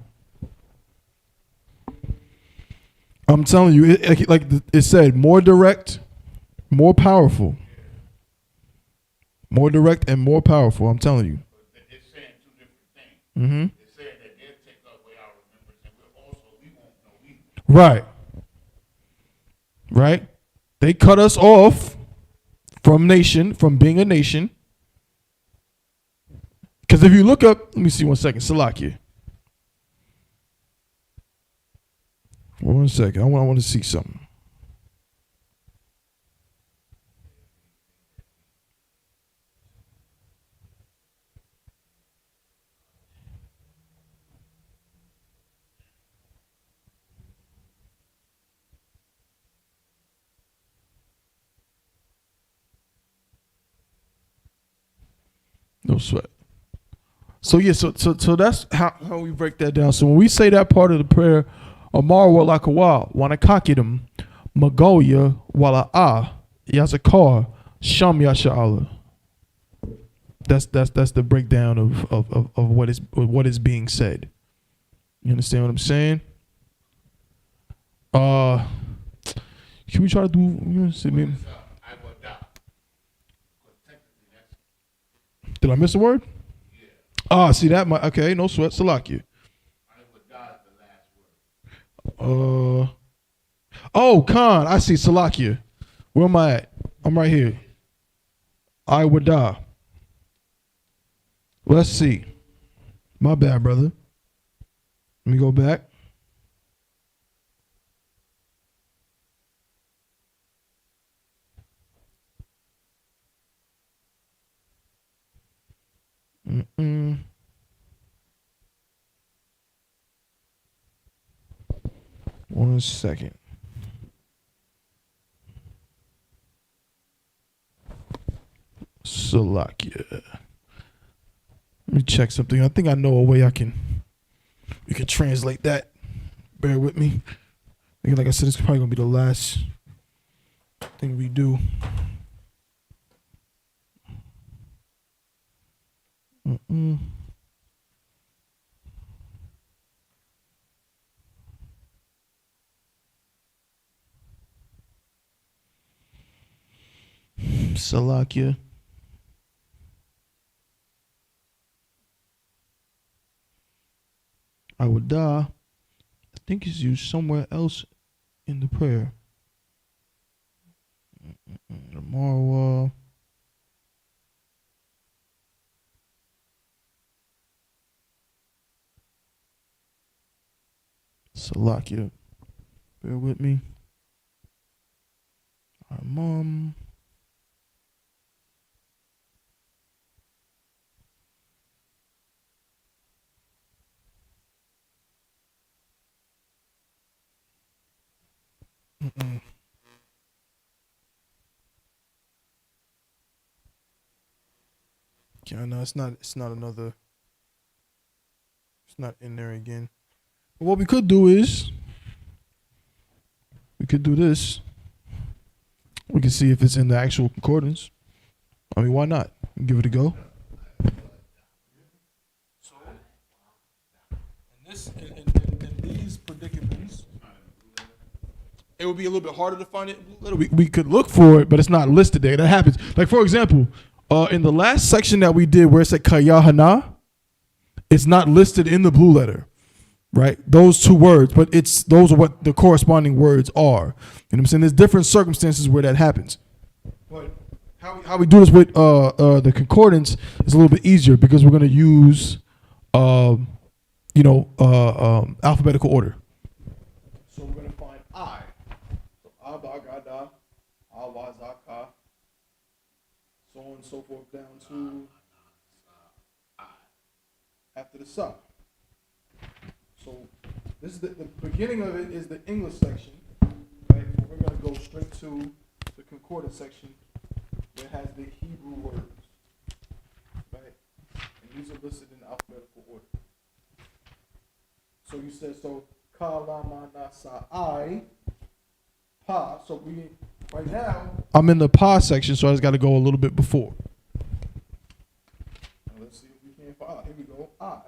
I'm telling you, like it said, more direct, more powerful. More direct and more powerful, I'm telling you. It's saying two different things. It's saying that they'll take away our remembrance, and we won't know either. Right. Right? They cut us off from nation, from being a nation. Because if you look up, let me see 1 second, Salakia. 1 second, I want to see something. No sweat. So yeah, so that's how we break that down. So when we say that part of the prayer, Amar wa lakawa, wanakakidim, Magoya, wala'a, yazakar, sham yasha'ala. That's the breakdown of what is being said. You understand what I'm saying? Should we try to do? You know, see, maybe. Did I miss a word? Yeah. See that? Okay, no sweat. Salakia. Oh, Khan. I see Salakia. Where am I at? I'm right here. I would die. Let's see. My bad, brother. Let me go back. One second. Salakia. Let me check something. I think I know a way we can translate that. Bear with me. Like I said, it's probably gonna be the last thing we do. Salakia. I would die. I think it's used somewhere else in the prayer. Marwa. Salakia. Bear with me. Our mom. Yeah, no, it's not another. It's not in there again. But what we could do is we could do this. We can see if it's in the actual concordance. I mean, why not? Give it a go. So, in these predicaments, it would be a little bit harder to find it. We could look for it, but it's not listed there. That happens. Like, for example, in the last section that we did where it said Kayahana, it's not listed in the blue letter, right? Those two words, but those are what the corresponding words are. You know what I'm saying? There's different circumstances where that happens. But How we do this with the concordance is a little bit easier because we're gonna use alphabetical order. So we're gonna find I. So Abba Gada, Awa Zaka, so on and so forth down to after the Sa. So this is the beginning of it is the English section. Right? We're gonna go straight to the concordance section where it has the Hebrew words. Right? And these are listed in alphabetical order. So you said so Kalamanasai Pa. So we right now I'm in the Pa section, so I just gotta go a little bit before. Now let's see if we can find. Here we go. I.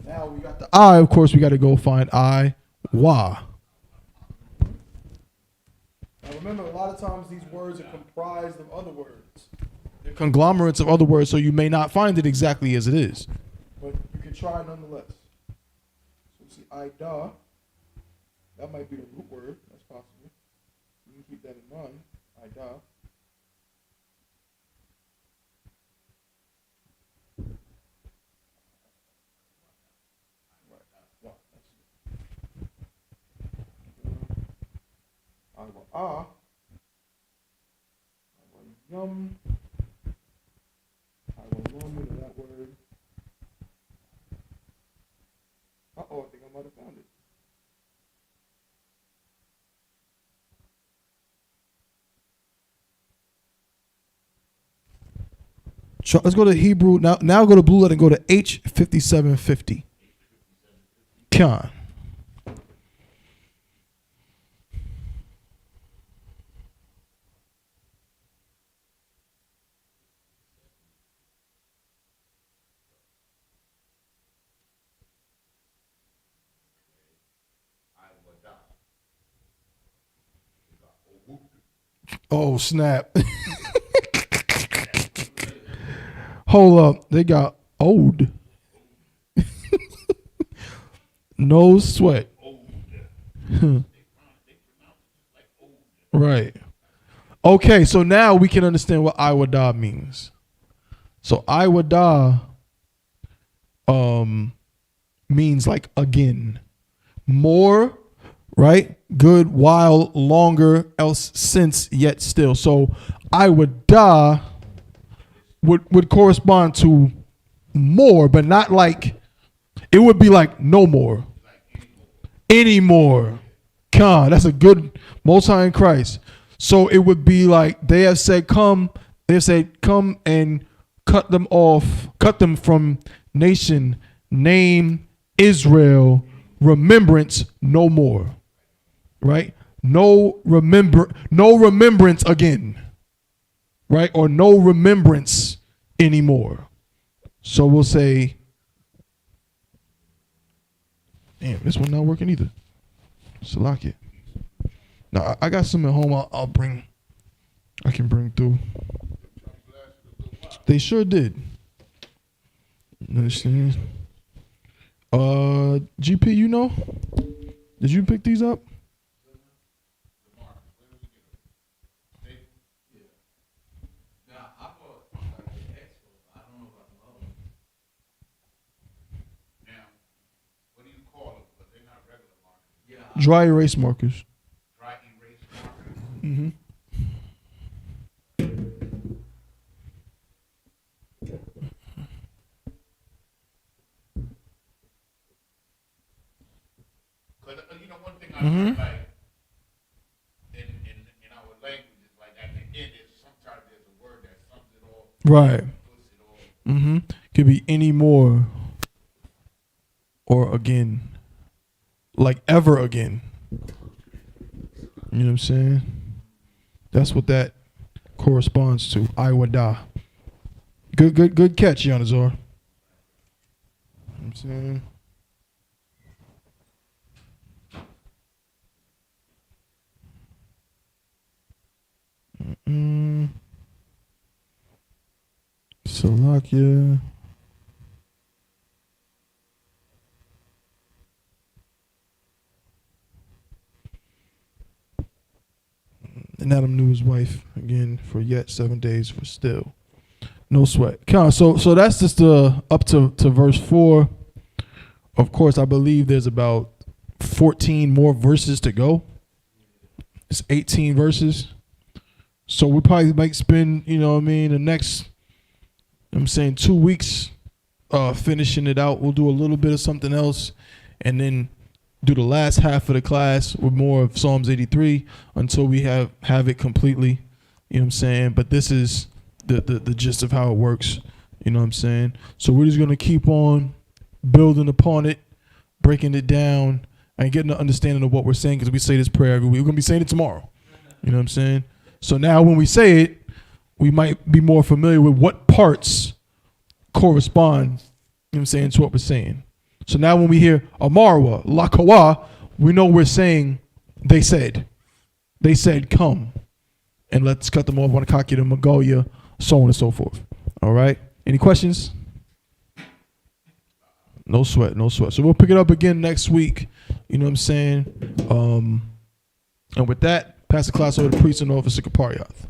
Now we got the I, of course we gotta go find I Wa. Now remember, a lot of times these words are comprised of other words. They're conglomerates of other words, so you may not find it exactly as it is. But you can try nonetheless. So you see Ida. That might be the root word. That's possible. You can keep that in mind. Ida. Awa, yum. I will moment in that word. I think I might have found it. Let's go to Hebrew. Now go to Blue Letter and go to H5750. Khan. Oh, snap. Hold up. They got old. No sweat. Right. Okay, so now we can understand what Iwada means. So Iwada means like again. More, right? Good, while, longer, else, since, yet, still. So Iwada would correspond to more, but not like, it would be like no more. Anymore. Khan, that's a good Most High in Christ. So it would be like they have said, come and cut them off, cut them from nation, name, Israel, remembrance, no more. Right? No remembrance again. Right? Or no remembrance anymore. So we'll say, damn, this one not working either. Salakia. Now I got some at home. I can bring through. They sure did. Understand? GP, you know? Did you pick these up? Dry erase markers. Dry erase markers. Mm-hmm. Because one thing I learned, like in our languages, like at the end, sometimes there's a word that sums it all. Right. Puts it all. Mm-hmm. Could be any more or again. Like ever again. You know what I'm saying? That's what that corresponds to. Iwada. Good catch, Yanazor. You know what I'm saying? Salakia. And Adam knew his wife again for yet 7 days for still. No sweat. So that's just up to verse 4. Of course, I believe there's about 14 more verses to go. It's 18 verses. So we probably might spend, the next, 2 weeks finishing it out. We'll do a little bit of something else and then do the last half of the class with more of Psalms 83 until we have it completely. But this is the gist of how it works. So we're just going to keep on building upon it, breaking it down, and getting an understanding of what we're saying, because we say this prayer every week. We're going to be saying it tomorrow. So now when we say it, we might be more familiar with what parts correspond, to what we're saying. So now when we hear Amarwa, Lakawa, we know we're saying they said, come, and let's cut them off on Akaki to Mongolia, so on and so forth. All right. Any questions? No sweat. So we'll pick it up again next week. And with that, pass the class over to Priest and Officer Kapariath.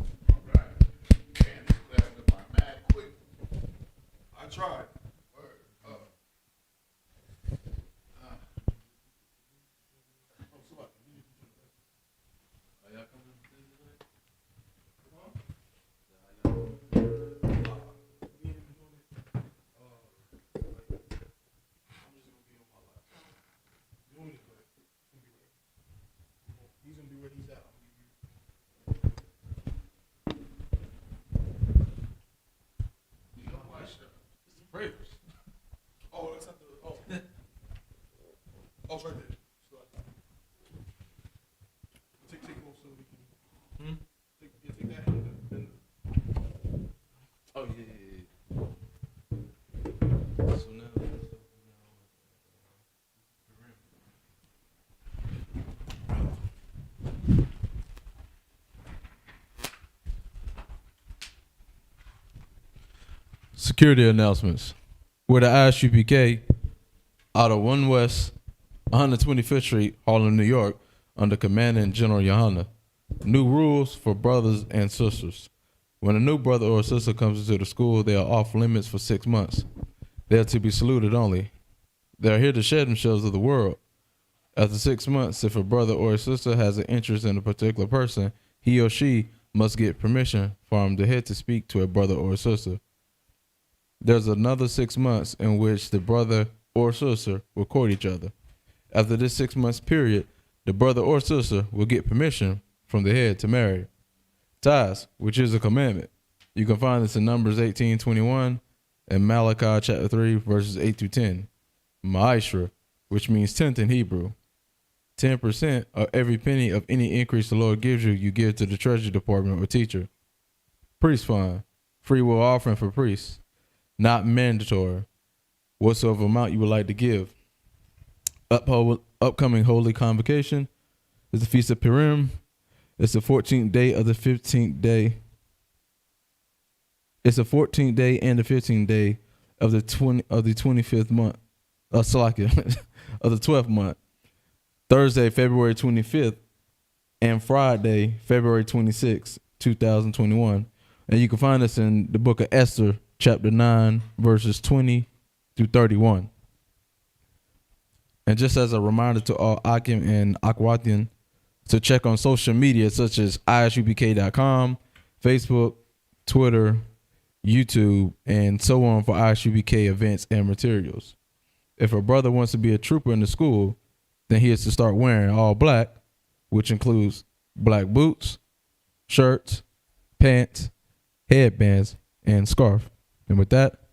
I tried. Oh, that's not the. Oh, it's right there. Take both so we can. Take that and Oh yeah. So now. Security announcements. With the Isupk out of 1 West 125th Street, Harlem, New York, under Commandant General Yohana. New rules for brothers and sisters. When a new brother or sister comes into the school, they are off limits for 6 months. They are to be saluted only. They are here to shed themselves of the world. After 6 months, if a brother or a sister has an interest in a particular person, he or she must get permission from the head to speak to a brother or a sister. There's another 6 months in which the brother or sister will court each other. After this 6 months period, the brother or sister will get permission from the head to marry. Ties, which is a commandment. You can find this in Numbers 18:21 and Malachi chapter 3, verses 8 through 10. Ma'ashra, which means tenth in Hebrew. 10% of every penny of any increase the Lord gives you, you give to the treasury department or teacher. Priest fund, free will offering for priests. Not mandatory. Whatsoever amount you would like to give. Upcoming holy convocation is the Feast of Purim. It's the 14th day of the 15th day. It's the 14th day and the 15th day of the 25th month. Salakia, of the 12th month. Thursday, February 25th, and Friday, February 26th, 2021. And you can find us in the book of Esther, chapter 9, verses 20 through 31. And just as a reminder to all Akim and Akwatian to check on social media such as isupk.com, Facebook, Twitter, YouTube, and so on for ISUBK events and materials. If a brother wants to be a trooper in the school, then he has to start wearing all black, which includes black boots, shirts, pants, headbands, and scarf. And with that,